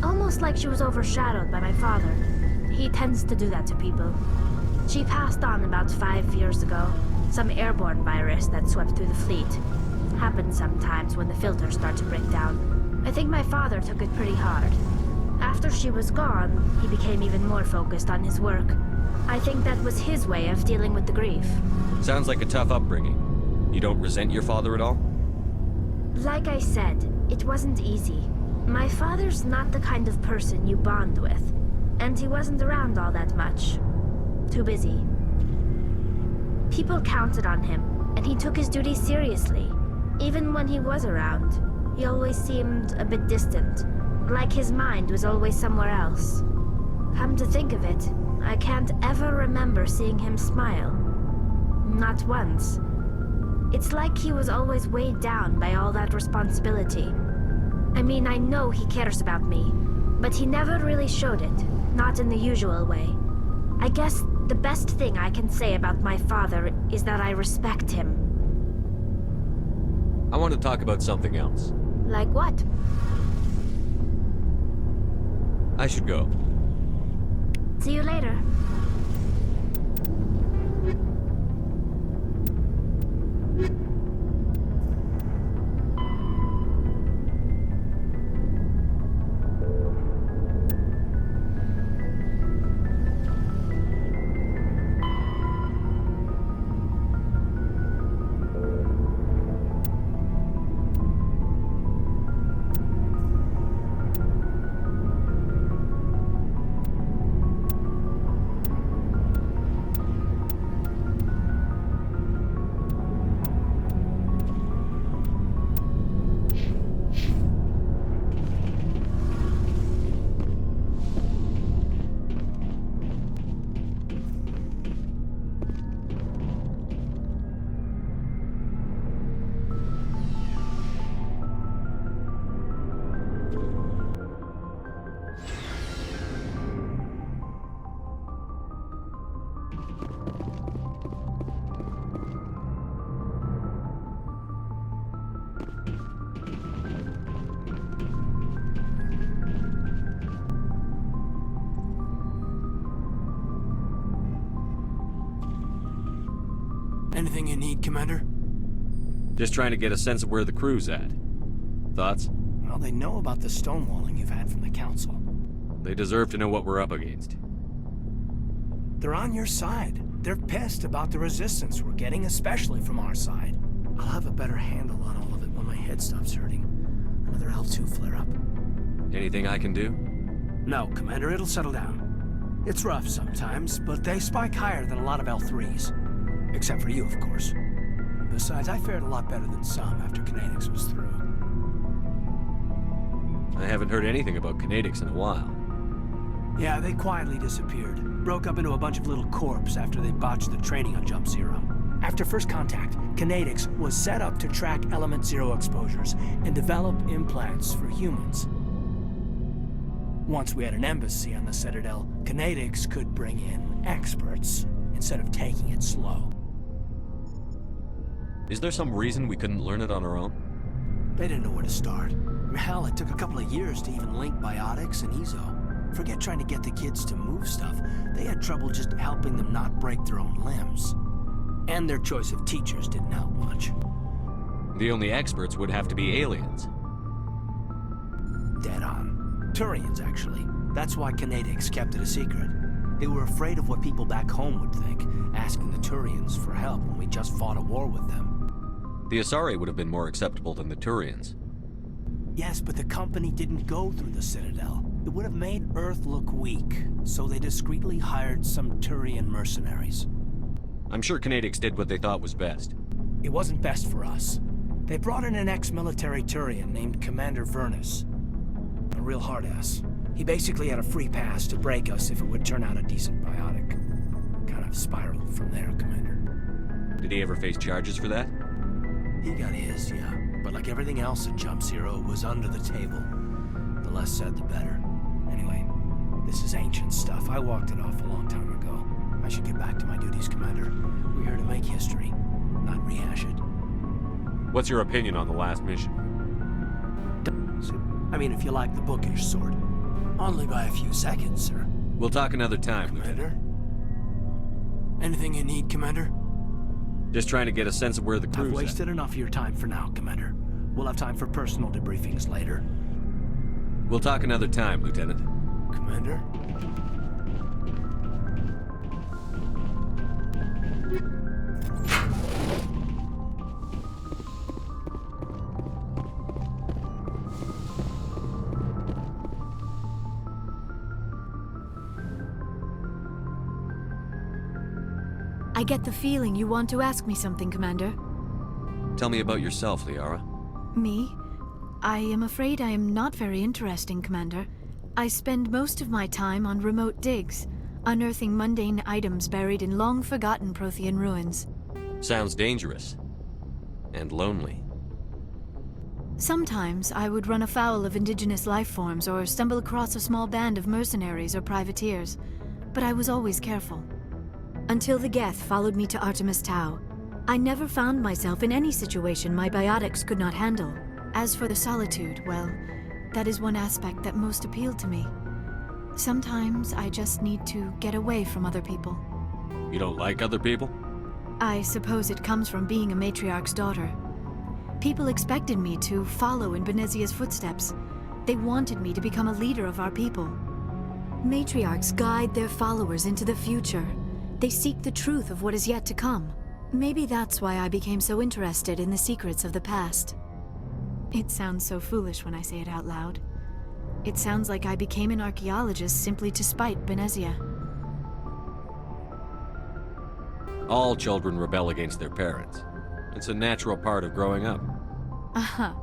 Almost like she was overshadowed by my father. He tends to do that to people. She passed on about 5 years ago. Some airborne virus that swept through the fleet. Happens sometimes when the filters start to break down. I think my father took it pretty hard. After she was gone, he became even more focused on his work. I think that was his way of dealing with the grief. Sounds like a tough upbringing. You don't resent your father at all? Like I said, it wasn't easy. My father's not the kind of person you bond with. And he wasn't around all that much. Too busy. People counted on him, and he took his duties seriously. Even when he was around, he always seemed a bit distant. Like his mind was always somewhere else. Come to think of it, I can't ever remember seeing him smile. Not once. It's like he was always weighed down by all that responsibility. I mean, I know he cares about me, but he never really showed it, not in the usual way. I guess the best thing I can say about my father is that I respect him. I want to talk about something else. Like what? I should go. See you later. Anything you need, Commander? Just trying to get a sense of where the crew's at. Thoughts? Well, they know about the stonewalling you've had from the Council. They deserve to know what we're up against. They're on your side. They're pissed about the resistance we're getting, especially from our side. I'll have a better handle on all of it when my head stops hurting. Another L2 flare-up. Anything I can do? No, Commander, it'll settle down. It's rough sometimes, but they spike higher than a lot of L3s. Except for you, of course. Besides, I fared a lot better than some after Kinetics was through. I haven't heard anything about Kinetics in a while. Yeah, they quietly disappeared. Broke up into a bunch of little corps after they botched the training on Jump Zero. After first contact, Kinetics was set up to track Element Zero exposures and develop implants for humans. Once we had an embassy on the Citadel, Kinetics could bring in experts instead of taking it slow. Is there some reason we couldn't learn it on our own? They didn't know where to start. Hell, it took a couple of years to even link biotics and Ezo. Forget trying to get the kids to move stuff. They had trouble just helping them not break their own limbs. And their choice of teachers didn't help much. The only experts would have to be aliens. Dead on. Turians, actually. That's why Kinetics kept it a secret. They were afraid of what people back home would think, asking the Turians for help when we just fought a war with them. The Asari would have been more acceptable than the Turians. Yes, but the company didn't go through the Citadel. It would have made Earth look weak, so they discreetly hired some Turian mercenaries. I'm sure Kinetics did what they thought was best. It wasn't best for us. They brought in an ex-military Turian named Commander Vernus. A real hard-ass. He basically had a free pass to break us if it would turn out a decent biotic. Kind of spiraled from there, Commander. Did he ever face charges for that? He got his, yeah. But like everything else at Jump Zero, it was under the table. The less said, the better. Anyway, this is ancient stuff. I walked it off a long time ago. I should get back to my duties, Commander. We're here to make history, not rehash it. What's your opinion on the last mission? I mean, if you like the bookish sort. Only by a few seconds, sir. We'll talk another time, Commander. Anything you need, Commander? Just trying to get a sense of where the crew's I've wasted enough of your time for now, Commander. We'll have time for personal debriefings later. We'll talk another time, Lieutenant. Commander? I get the feeling you want to ask me something, Commander. Tell me about yourself, Liara. Me? I am afraid I am not very interesting, Commander. I spend most of my time on remote digs, unearthing mundane items buried in long-forgotten Prothean ruins. Sounds dangerous. And lonely. Sometimes I would run afoul of indigenous life forms or stumble across a small band of mercenaries or privateers, but I was always careful. Until the Geth followed me to Artemis Tau, I never found myself in any situation my biotics could not handle. As for the solitude, well, that is one aspect that most appealed to me. Sometimes I just need to get away from other people. You don't like other people? I suppose it comes from being a matriarch's daughter. People expected me to follow in Benezia's footsteps. They wanted me to become a leader of our people. Matriarchs guide their followers into the future. They seek the truth of what is yet to come. Maybe that's why I became so interested in the secrets of the past. It sounds so foolish when I say it out loud. It sounds like I became an archaeologist simply to spite Benezia. All children rebel against their parents. It's a natural part of growing up. Aha,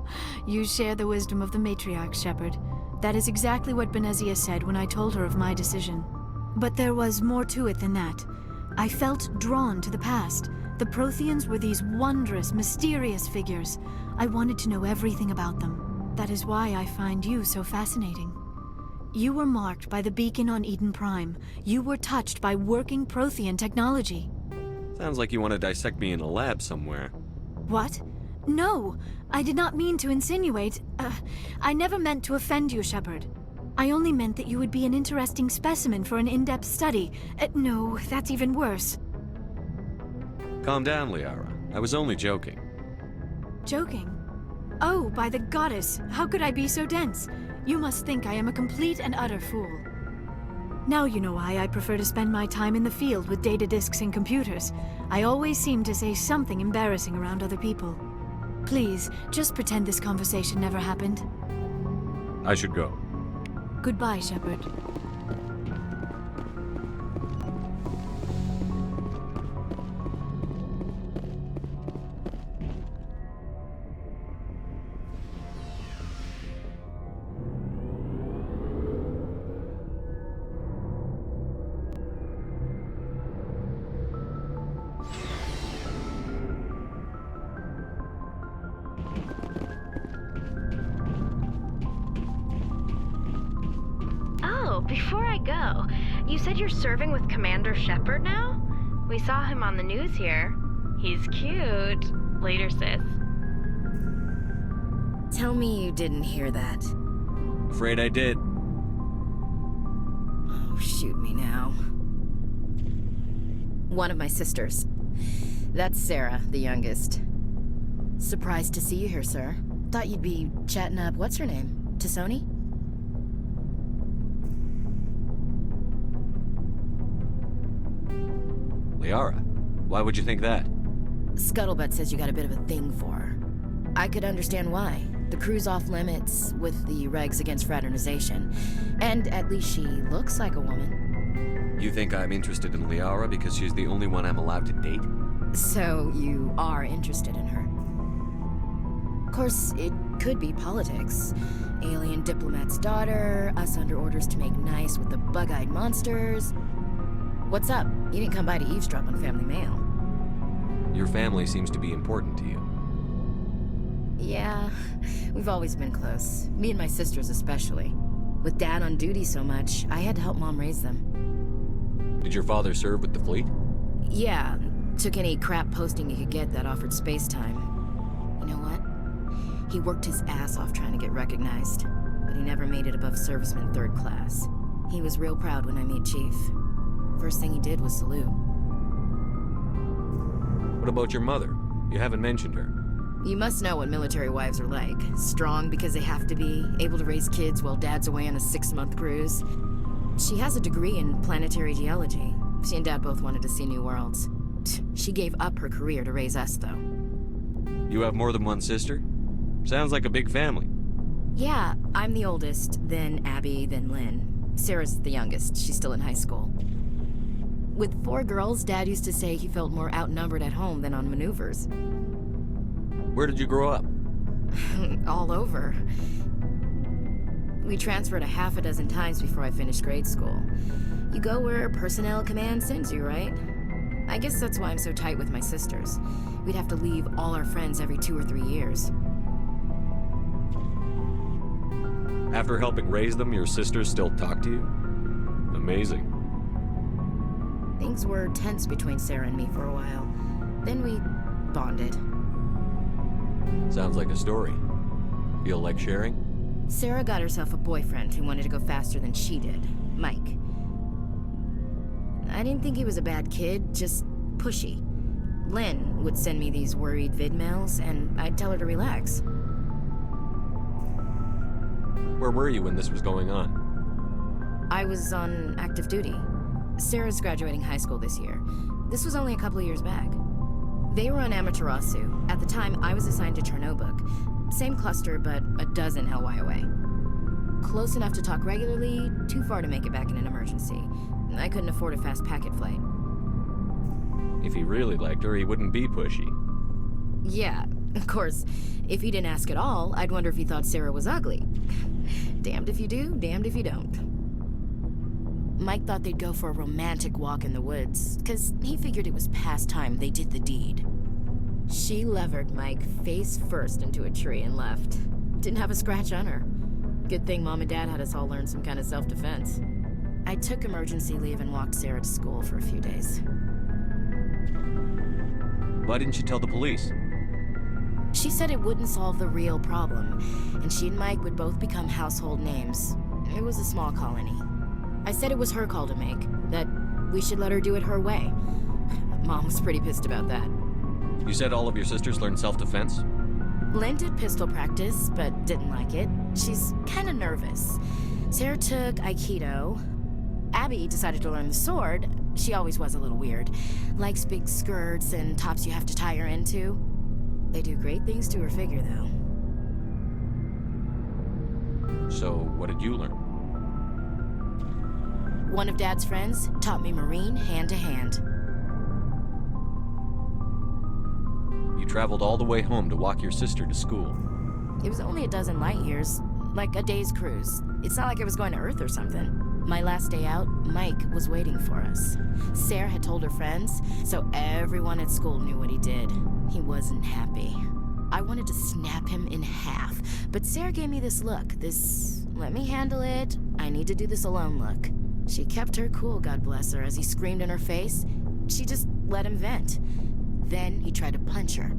you share the wisdom of the matriarch, Shepard. That is exactly what Benezia said when I told her of my decision. But there was more to it than that. I felt drawn to the past. The Protheans were these wondrous, mysterious figures. I wanted to know everything about them. That is why I find you so fascinating. You were marked by the beacon on Eden Prime. You were touched by working Prothean technology. Sounds like you want to dissect me in a lab somewhere. What? No! I did not mean to insinuate. I never meant to offend you, Shepard. I only meant that you would be an interesting specimen for an in-depth study. No, that's even worse. Calm down, Liara. I was only joking. Joking? Oh, by the goddess, how could I be so dense? You must think I am a complete and utter fool. Now you know why I prefer to spend my time in the field with data disks and computers. I always seem to say something embarrassing around other people. Please, just pretend this conversation never happened. I should go. Goodbye, Shepard. Before I go, you said you're serving with Commander Shepard now? We saw him on the news here. He's cute. Later, sis. Tell me you didn't hear that. Afraid I did. Oh, shoot me now. One of my sisters. That's Sarah, the youngest. Surprised to see you here, sir. Thought you'd be chatting up, what's her name? Tassoni? Liara, why would you think that? Scuttlebutt says you got a bit of a thing for her. I could understand why. The crew's off limits with the regs against fraternization. And at least she looks like a woman. You think I'm interested in Liara because she's the only one I'm allowed to date? So you are interested in her. Of course, it could be politics. Alien diplomat's daughter, us under orders to make nice with the bug-eyed monsters. What's up? You didn't come by to eavesdrop on family mail. Your family seems to be important to you. Yeah, we've always been close. Me and my sisters especially. With Dad on duty so much, I had to help Mom raise them. Did your father serve with the fleet? Yeah, took any crap posting he could get that offered space time. You know what? He worked his ass off trying to get recognized, but he never made it above serviceman 3rd class. He was real proud when I met Chief. First thing he did was salute. What about your mother? You haven't mentioned her. You must know what military wives are like. Strong because they have to be, able to raise kids while Dad's away on a 6-month cruise. She has a degree in planetary geology. She and Dad both wanted to see new worlds. She gave up her career to raise us, though. You have more than one sister? Sounds like a big family. Yeah, I'm the oldest, then Abby, then Lynn. Sarah's the youngest. She's still in high school. With 4 girls, Dad used to say he felt more outnumbered at home than on maneuvers. Where did you grow up? All over. We transferred a half a dozen times before I finished grade school. You go where personnel command sends you, right? I guess that's why I'm so tight with my sisters. We'd have to leave all our friends every 2 or 3 years. After helping raise them, your sisters still talk to you? Amazing. Things were tense between Sarah and me for a while. Then we bonded. Sounds like a story. Feel like sharing? Sarah got herself a boyfriend who wanted to go faster than she did, Mike. I didn't think he was a bad kid, just pushy. Lynn would send me these worried vidmails, and I'd tell her to relax. Where were you when this was going on? I was on active duty. Sarah's graduating high school this year. This was only a couple of years back. They were on Amaterasu. At the time, I was assigned to Chernobog. Same cluster, but a dozen LY away. Close enough to talk regularly, too far to make it back in an emergency. I couldn't afford a fast packet flight. If he really liked her, he wouldn't be pushy. Yeah, of course. If he didn't ask at all, I'd wonder if he thought Sarah was ugly. Damned if you do, damned if you don't. Mike thought they'd go for a romantic walk in the woods, 'cause he figured it was past time they did the deed. She levered Mike face first into a tree and left. Didn't have a scratch on her. Good thing Mom and Dad had us all learn some kind of self-defense. I took emergency leave and walked Sarah to school for a few days. Why didn't you tell the police? She said it wouldn't solve the real problem, and she and Mike would both become household names. It was a small colony. I said it was her call to make, that we should let her do it her way. Mom was pretty pissed about that. You said all of your sisters learned self-defense? Lynn did pistol practice, but didn't like it. She's kind of nervous. Sarah took Aikido. Abby decided to learn the sword. She always was a little weird. Likes big skirts and tops you have to tie her into. They do great things to her figure, though. So, what did you learn? One of Dad's friends taught me Marine hand-to-hand. You traveled all the way home to walk your sister to school. It was only a dozen light years, like a day's cruise. It's not like I was going to Earth or something. My last day out, Mike was waiting for us. Sarah had told her friends, so everyone at school knew what he did. He wasn't happy. I wanted to snap him in half, but Sarah gave me this look, this let me handle it, I need to do this alone look. She kept her cool, God bless her, as he screamed in her face. She just let him vent. Then he tried to punch her.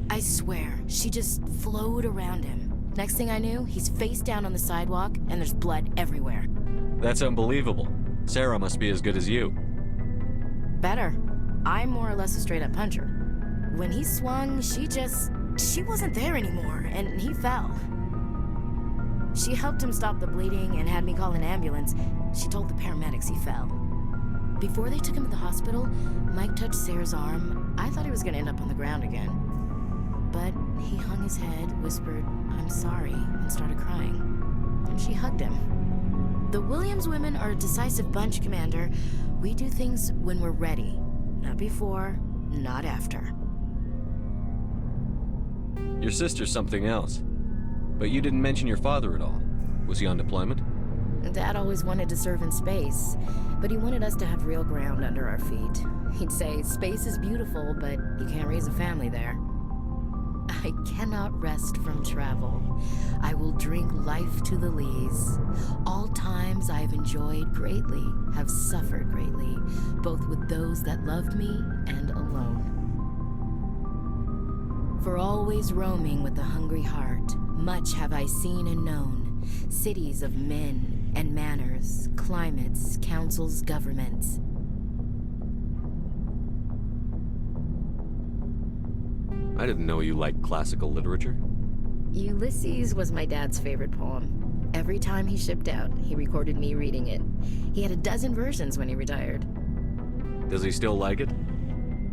I swear, she just flowed around him. Next thing I knew, he's face down on the sidewalk, and there's blood everywhere. That's unbelievable. Sarah must be as good as you. Better. I'm more or less a straight-up puncher. When he swung, she wasn't there anymore, and he fell. She helped him stop the bleeding and had me call an ambulance. She told the paramedics he fell. Before they took him to the hospital, Mike touched Sarah's arm. I thought he was going to end up on the ground again. But he hung his head, whispered, "I'm sorry," and started crying. And she hugged him. The Williams women are a decisive bunch, Commander. We do things when we're ready. Not before, not after. Your sister's something else. But you didn't mention your father at all. Was he on deployment? Dad always wanted to serve in space, but he wanted us to have real ground under our feet. He'd say, space is beautiful, but you can't raise a family there. I cannot rest from travel. I will drink life to the lees. All times I have enjoyed greatly, have suffered greatly, both with those that loved me and alone. For always roaming with a hungry heart, much have I seen and known, cities of men and manners, climates, councils, governments. I didn't know you liked classical literature. Ulysses was my dad's favorite poem. Every time he shipped out, he recorded me reading it. He had a dozen versions when he retired. Does he still like it?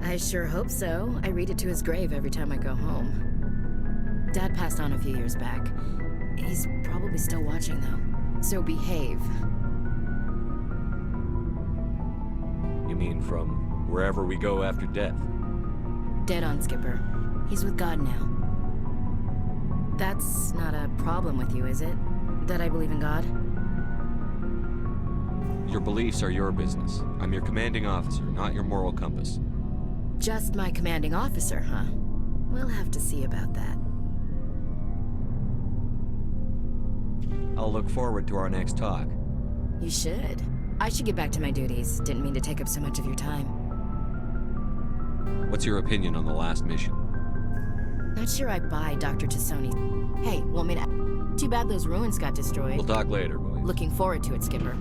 I sure hope so. I read it to his grave every time I go home. Dad passed on a few years back. He's probably still watching, though. So behave. You mean from wherever we go after death? Dead on, Skipper. He's with God now. That's not a problem with you, is it? That I believe in God? Your beliefs are your business. I'm your commanding officer, not your moral compass. Just my commanding officer, huh? We'll have to see about that. I'll look forward to our next talk. You should. I should get back to my duties. Didn't mean to take up so much of your time. What's your opinion on the last mission? Not sure I buy Dr. Tassoni's. Hey, want me to... Too bad those ruins got destroyed. We'll talk later, boys. Looking forward to it, Skipper.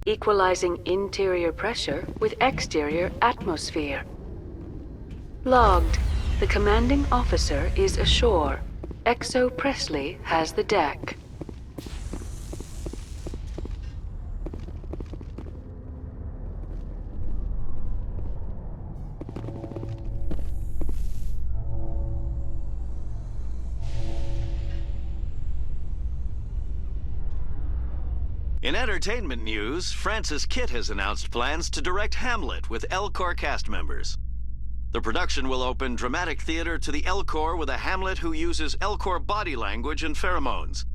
Equalizing interior pressure with exterior atmosphere. Logged. The commanding officer is ashore. XO Presley has the deck. In entertainment news, Francis Kitt has announced plans to direct Hamlet with El Corps cast members. The production will open dramatic theater to the El Corps with a Hamlet who uses El Corps body language and pheromones.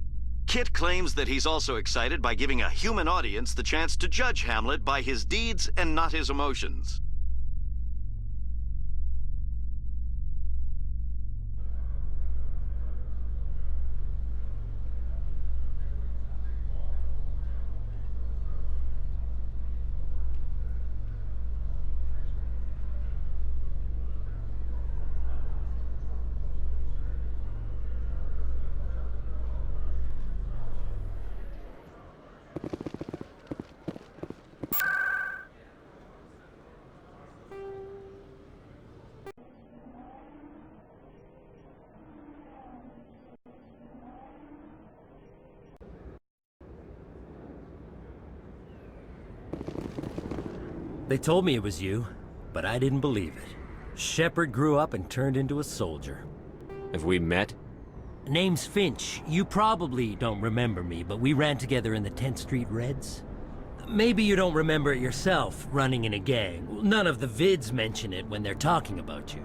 Kit claims that he's also excited by giving a human audience the chance to judge Hamlet by his deeds and not his emotions. They told me it was you, but I didn't believe it. Shepard grew up and turned into a soldier. Have we met? Name's Finch. You probably don't remember me, but we ran together in the 10th Street Reds. Maybe you don't remember it yourself, running in a gang. None of the vids mention it when they're talking about you.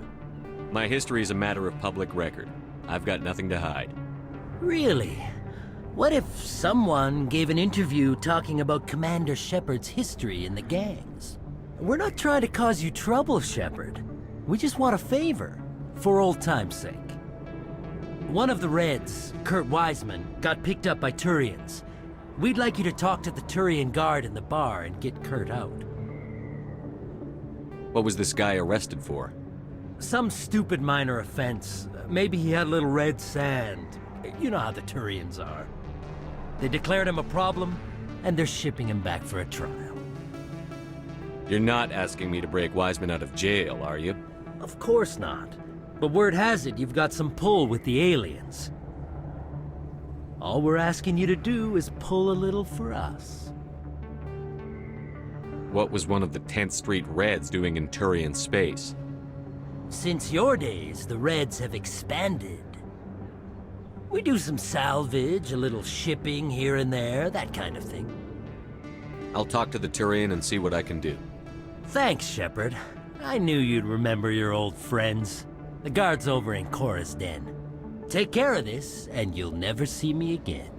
My history is a matter of public record. I've got nothing to hide. Really? What if someone gave an interview talking about Commander Shepard's history in the gangs? We're not trying to cause you trouble, Shepard. We just want a favor, for old time's sake. One of the Reds, Kurt Wiseman, got picked up by Turians. We'd like you to talk to the Turian guard in the bar and get Kurt out. What was this guy arrested for? Some stupid minor offense. Maybe he had a little red sand. You know how the Turians are. They declared him a problem, and they're shipping him back for a trial. You're not asking me to break Wiseman out of jail, are you? Of course not. But word has it you've got some pull with the aliens. All we're asking you to do is pull a little for us. What was one of the 10th Street Reds doing in Turian space? Since your days, the Reds have expanded. We do some salvage, a little shipping here and there, that kind of thing. I'll talk to the Turian and see what I can do. Thanks, Shepard. I knew you'd remember your old friends. The guard's over in Cora's den. Take care of this, and you'll never see me again.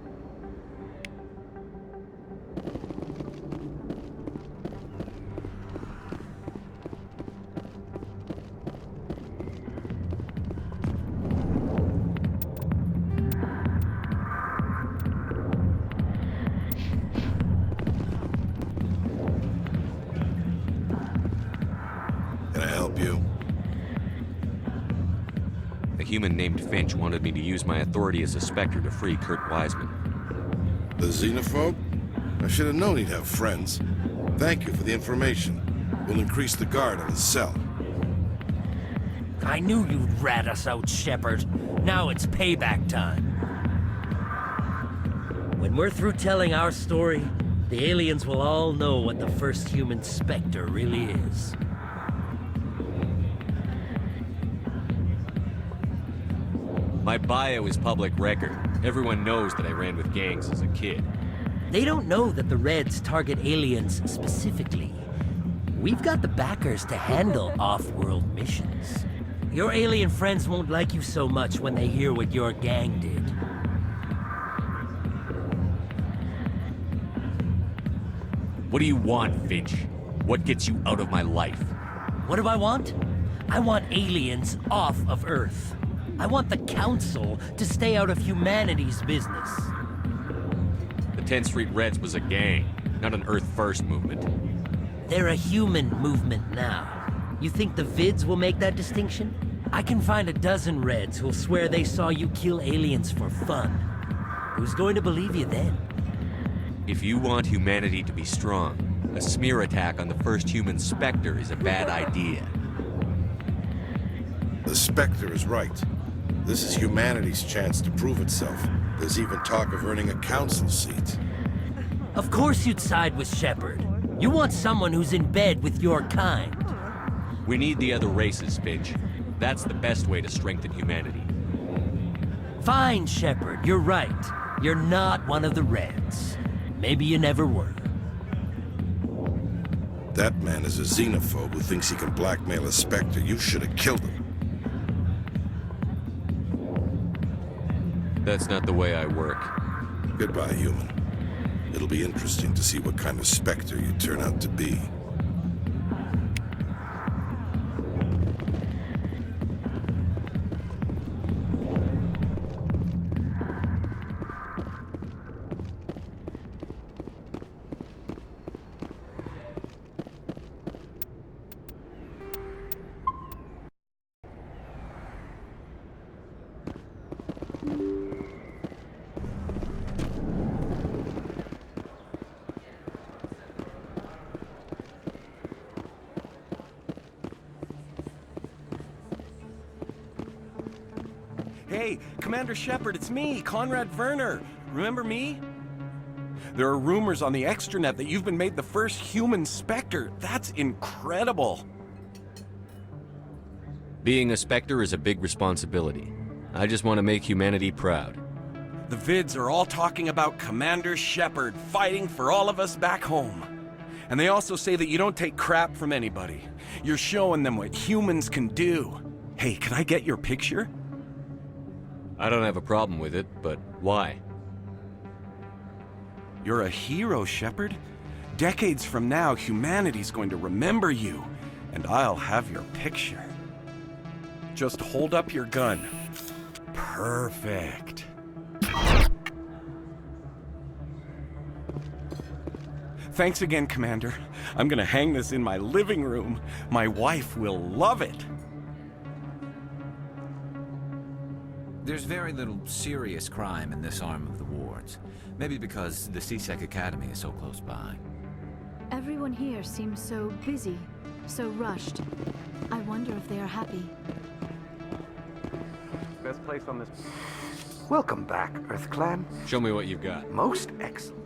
A human named Finch wanted me to use my authority as a Spectre to free Kurt Wiseman. The xenophobe? I should have known he'd have friends. Thank you for the information. We'll increase the guard on his cell. I knew you'd rat us out, Shepard. Now it's payback time. When we're through telling our story, the aliens will all know what the first human Spectre really is. My bio is public record. Everyone knows that I ran with gangs as a kid. They don't know that the Reds target aliens specifically. We've got the backers to handle off-world missions. Your alien friends won't like you so much when they hear what your gang did. What do you want, Finch? What gets you out of my life? What do I want? I want aliens off of Earth. I want the Council to stay out of humanity's business. The 10th Street Reds was a gang, not an Earth First movement. They're a human movement now. You think the vids will make that distinction? I can find a dozen Reds who'll swear they saw you kill aliens for fun. Who's going to believe you then? If you want humanity to be strong, a smear attack on the first human Spectre is a bad idea. The Spectre is right. This is humanity's chance to prove itself. There's even talk of earning a council seat. Of course you'd side with Shepard. You want someone who's in bed with your kind. We need the other races, Finch. That's the best way to strengthen humanity. Fine, Shepard, you're right. You're not one of the Reds. Maybe you never were. That man is a xenophobe who thinks he can blackmail a Spectre. You should have killed him. That's not the way I work. Goodbye, human. It'll be interesting to see what kind of specter you turn out to be. Hey, Commander Shepard, it's me, Conrad Werner. Remember me? There are rumors on the extranet that you've been made the first human Spectre. That's incredible. Being a Spectre is a big responsibility. I just want to make humanity proud. The vids are all talking about Commander Shepard fighting for all of us back home. And they also say that you don't take crap from anybody. You're showing them what humans can do. Hey, can I get your picture? I don't have a problem with it, but why? You're a hero, Shepard. Decades from now, humanity's going to remember you, and I'll have your picture. Just hold up your gun. Perfect. Thanks again, Commander. I'm gonna hang this in my living room. My wife will love it. There's very little serious crime in this arm of the wards. Maybe because the CSEC Academy is so close by. Everyone here seems so busy, so rushed. I wonder if they are happy. Best place on this... Welcome back, Earth Clan. Show me what you've got. Most excellent.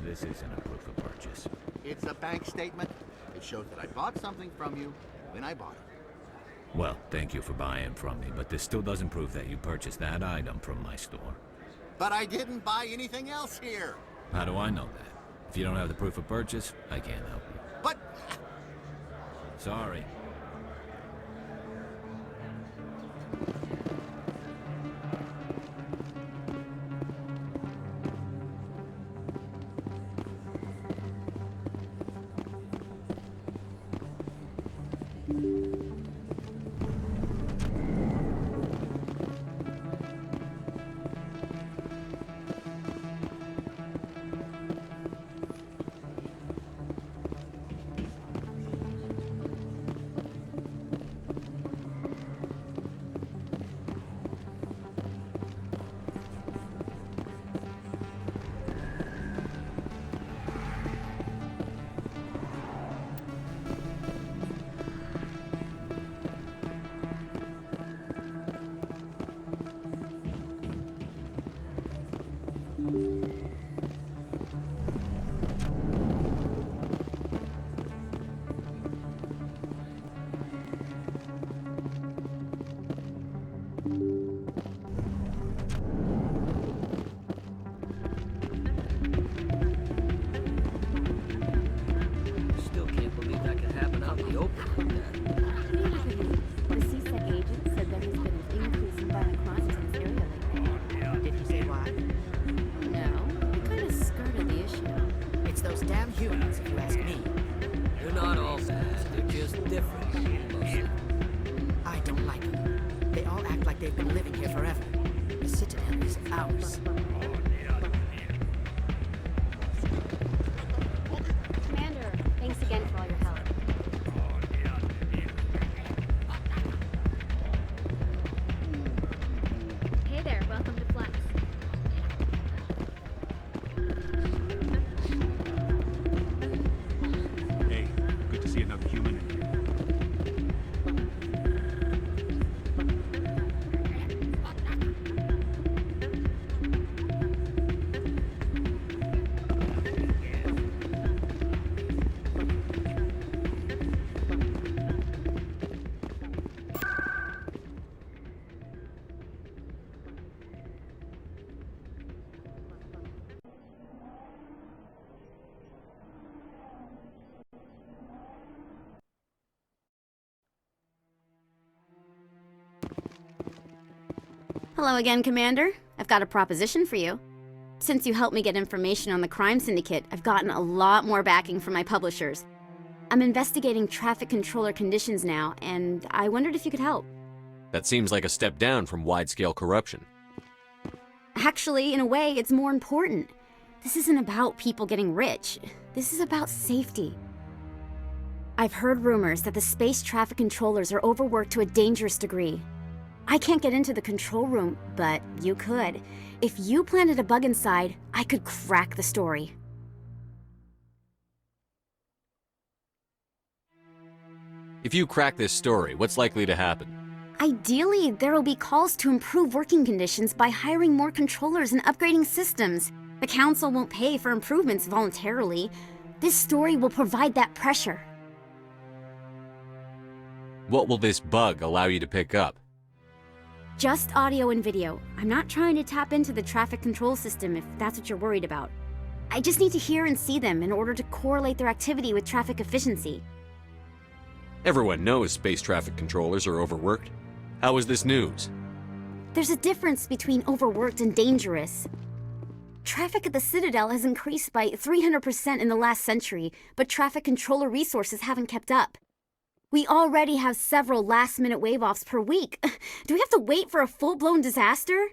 This isn't a proof of purchase. It's a bank statement. It shows that I bought something from you when I bought it. Well, thank you for buying from me, but this still doesn't prove that you purchased that item from my store. But I didn't buy anything else here. How do I know that? If you don't have the proof of purchase, I can't help you. But... Sorry. Still can't believe that could happen out in the open like that. The CSEC agent said there has been an increase in violent crimes in this area lately. Did he say why? No, he kind of skirted the issue. It's those damn humans, if you ask me. They're not all bad, they're just different. Mostly. I don't like them. They all act like they've been living here forever. The Citadel is ours. Commander, thanks again for all your help. Hey there, welcome to Flex. Hey, good to see another human in here. Hello again, Commander. I've got a proposition for you. Since you helped me get information on the crime syndicate, I've gotten a lot more backing from my publishers. I'm investigating traffic controller conditions now, and I wondered if you could help. That seems like a step down from wide-scale corruption. Actually, in a way, it's more important. This isn't about people getting rich. This is about safety. I've heard rumors that the space traffic controllers are overworked to a dangerous degree. I can't get into the control room, but you could. If you planted a bug inside, I could crack the story. If you crack this story, what's likely to happen? Ideally, there will be calls to improve working conditions by hiring more controllers and upgrading systems. The Council won't pay for improvements voluntarily. This story will provide that pressure. What will this bug allow you to pick up? Just audio and video. I'm not trying to tap into the traffic control system if that's what you're worried about. I just need to hear and see them in order to correlate their activity with traffic efficiency. Everyone knows space traffic controllers are overworked. How is this news? There's a difference between overworked and dangerous. Traffic at the Citadel has increased by 300% in the last century, but traffic controller resources haven't kept up. We already have several last-minute wave-offs per week. Do we have to wait for a full-blown disaster?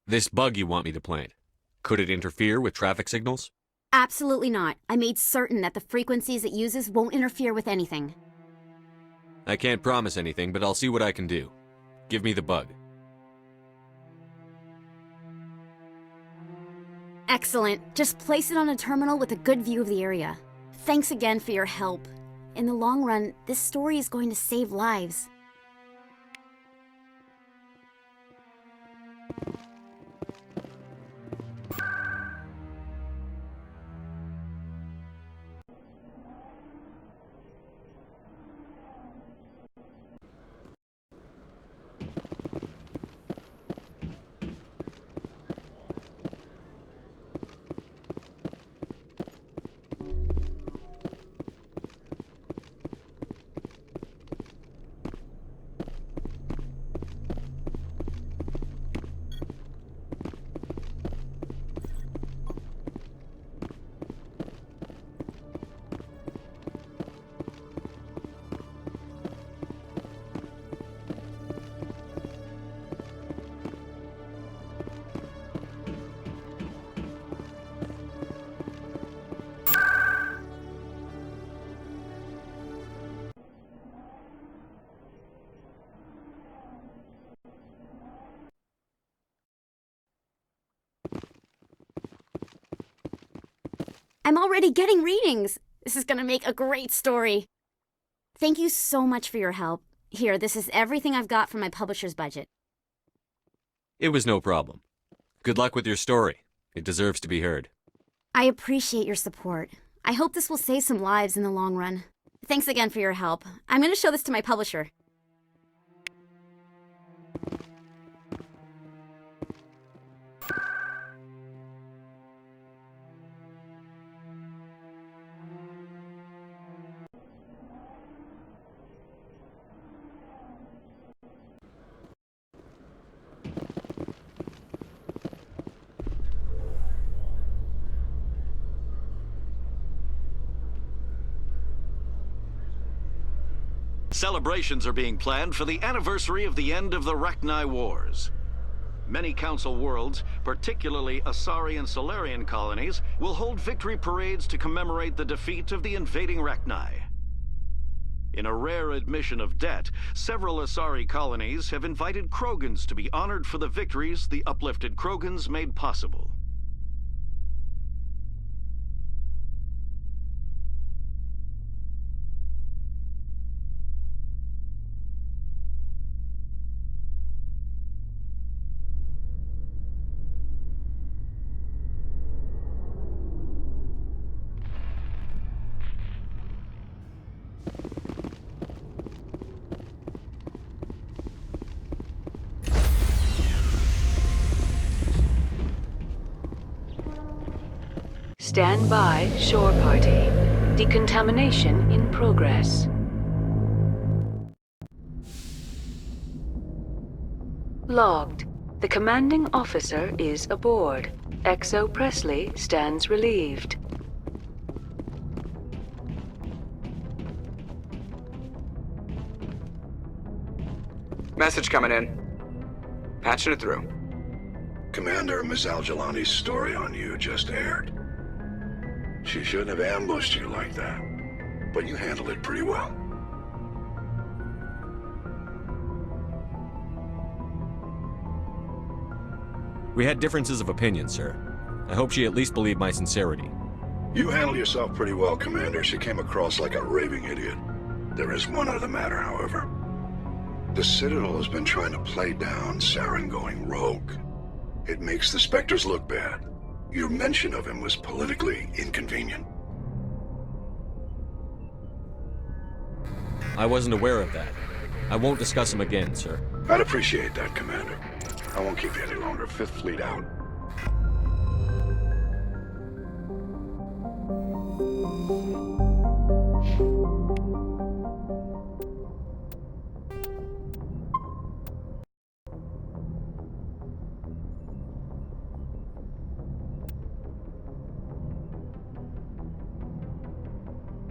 This bug you want me to plant, could it interfere with traffic signals? Absolutely not. I made certain that the frequencies it uses won't interfere with anything. I can't promise anything, but I'll see what I can do. Give me the bug. Excellent. Just place it on a terminal with a good view of the area. Thanks again for your help. In the long run, this story is going to save lives. I'm already getting readings. This is gonna make a great story. Thank you so much for your help. Here, this is everything I've got from my publisher's budget. It was no problem. Good luck with your story. It deserves to be heard. I appreciate your support. I hope this will save some lives in the long run. Thanks again for your help. I'm gonna show this to my publisher. Celebrations are being planned for the anniversary of the end of the Rachni Wars. Many Council worlds, particularly Asari and Solarian colonies, will hold victory parades to commemorate the defeat of the invading Rachni. In a rare admission of debt, several Asari colonies have invited Krogans to be honored for the victories the uplifted Krogans made possible. Stand by, shore party. Decontamination in progress. Logged. The commanding officer is aboard. XO Presley stands relieved. Message coming in. Patching it through. Commander, Miss Al-Jalani's story on you just aired. She shouldn't have ambushed you like that, but you handled it pretty well. We had differences of opinion, sir. I hope she at least believed my sincerity. You handled yourself pretty well, Commander. She came across like a raving idiot. There is one other matter, however. The Citadel has been trying to play down Saren going rogue. It makes the Spectres look bad. Your mention of him was politically inconvenient. I wasn't aware of that. I won't discuss him again, sir. I'd appreciate that, Commander. I won't keep you any longer. Fifth Fleet out.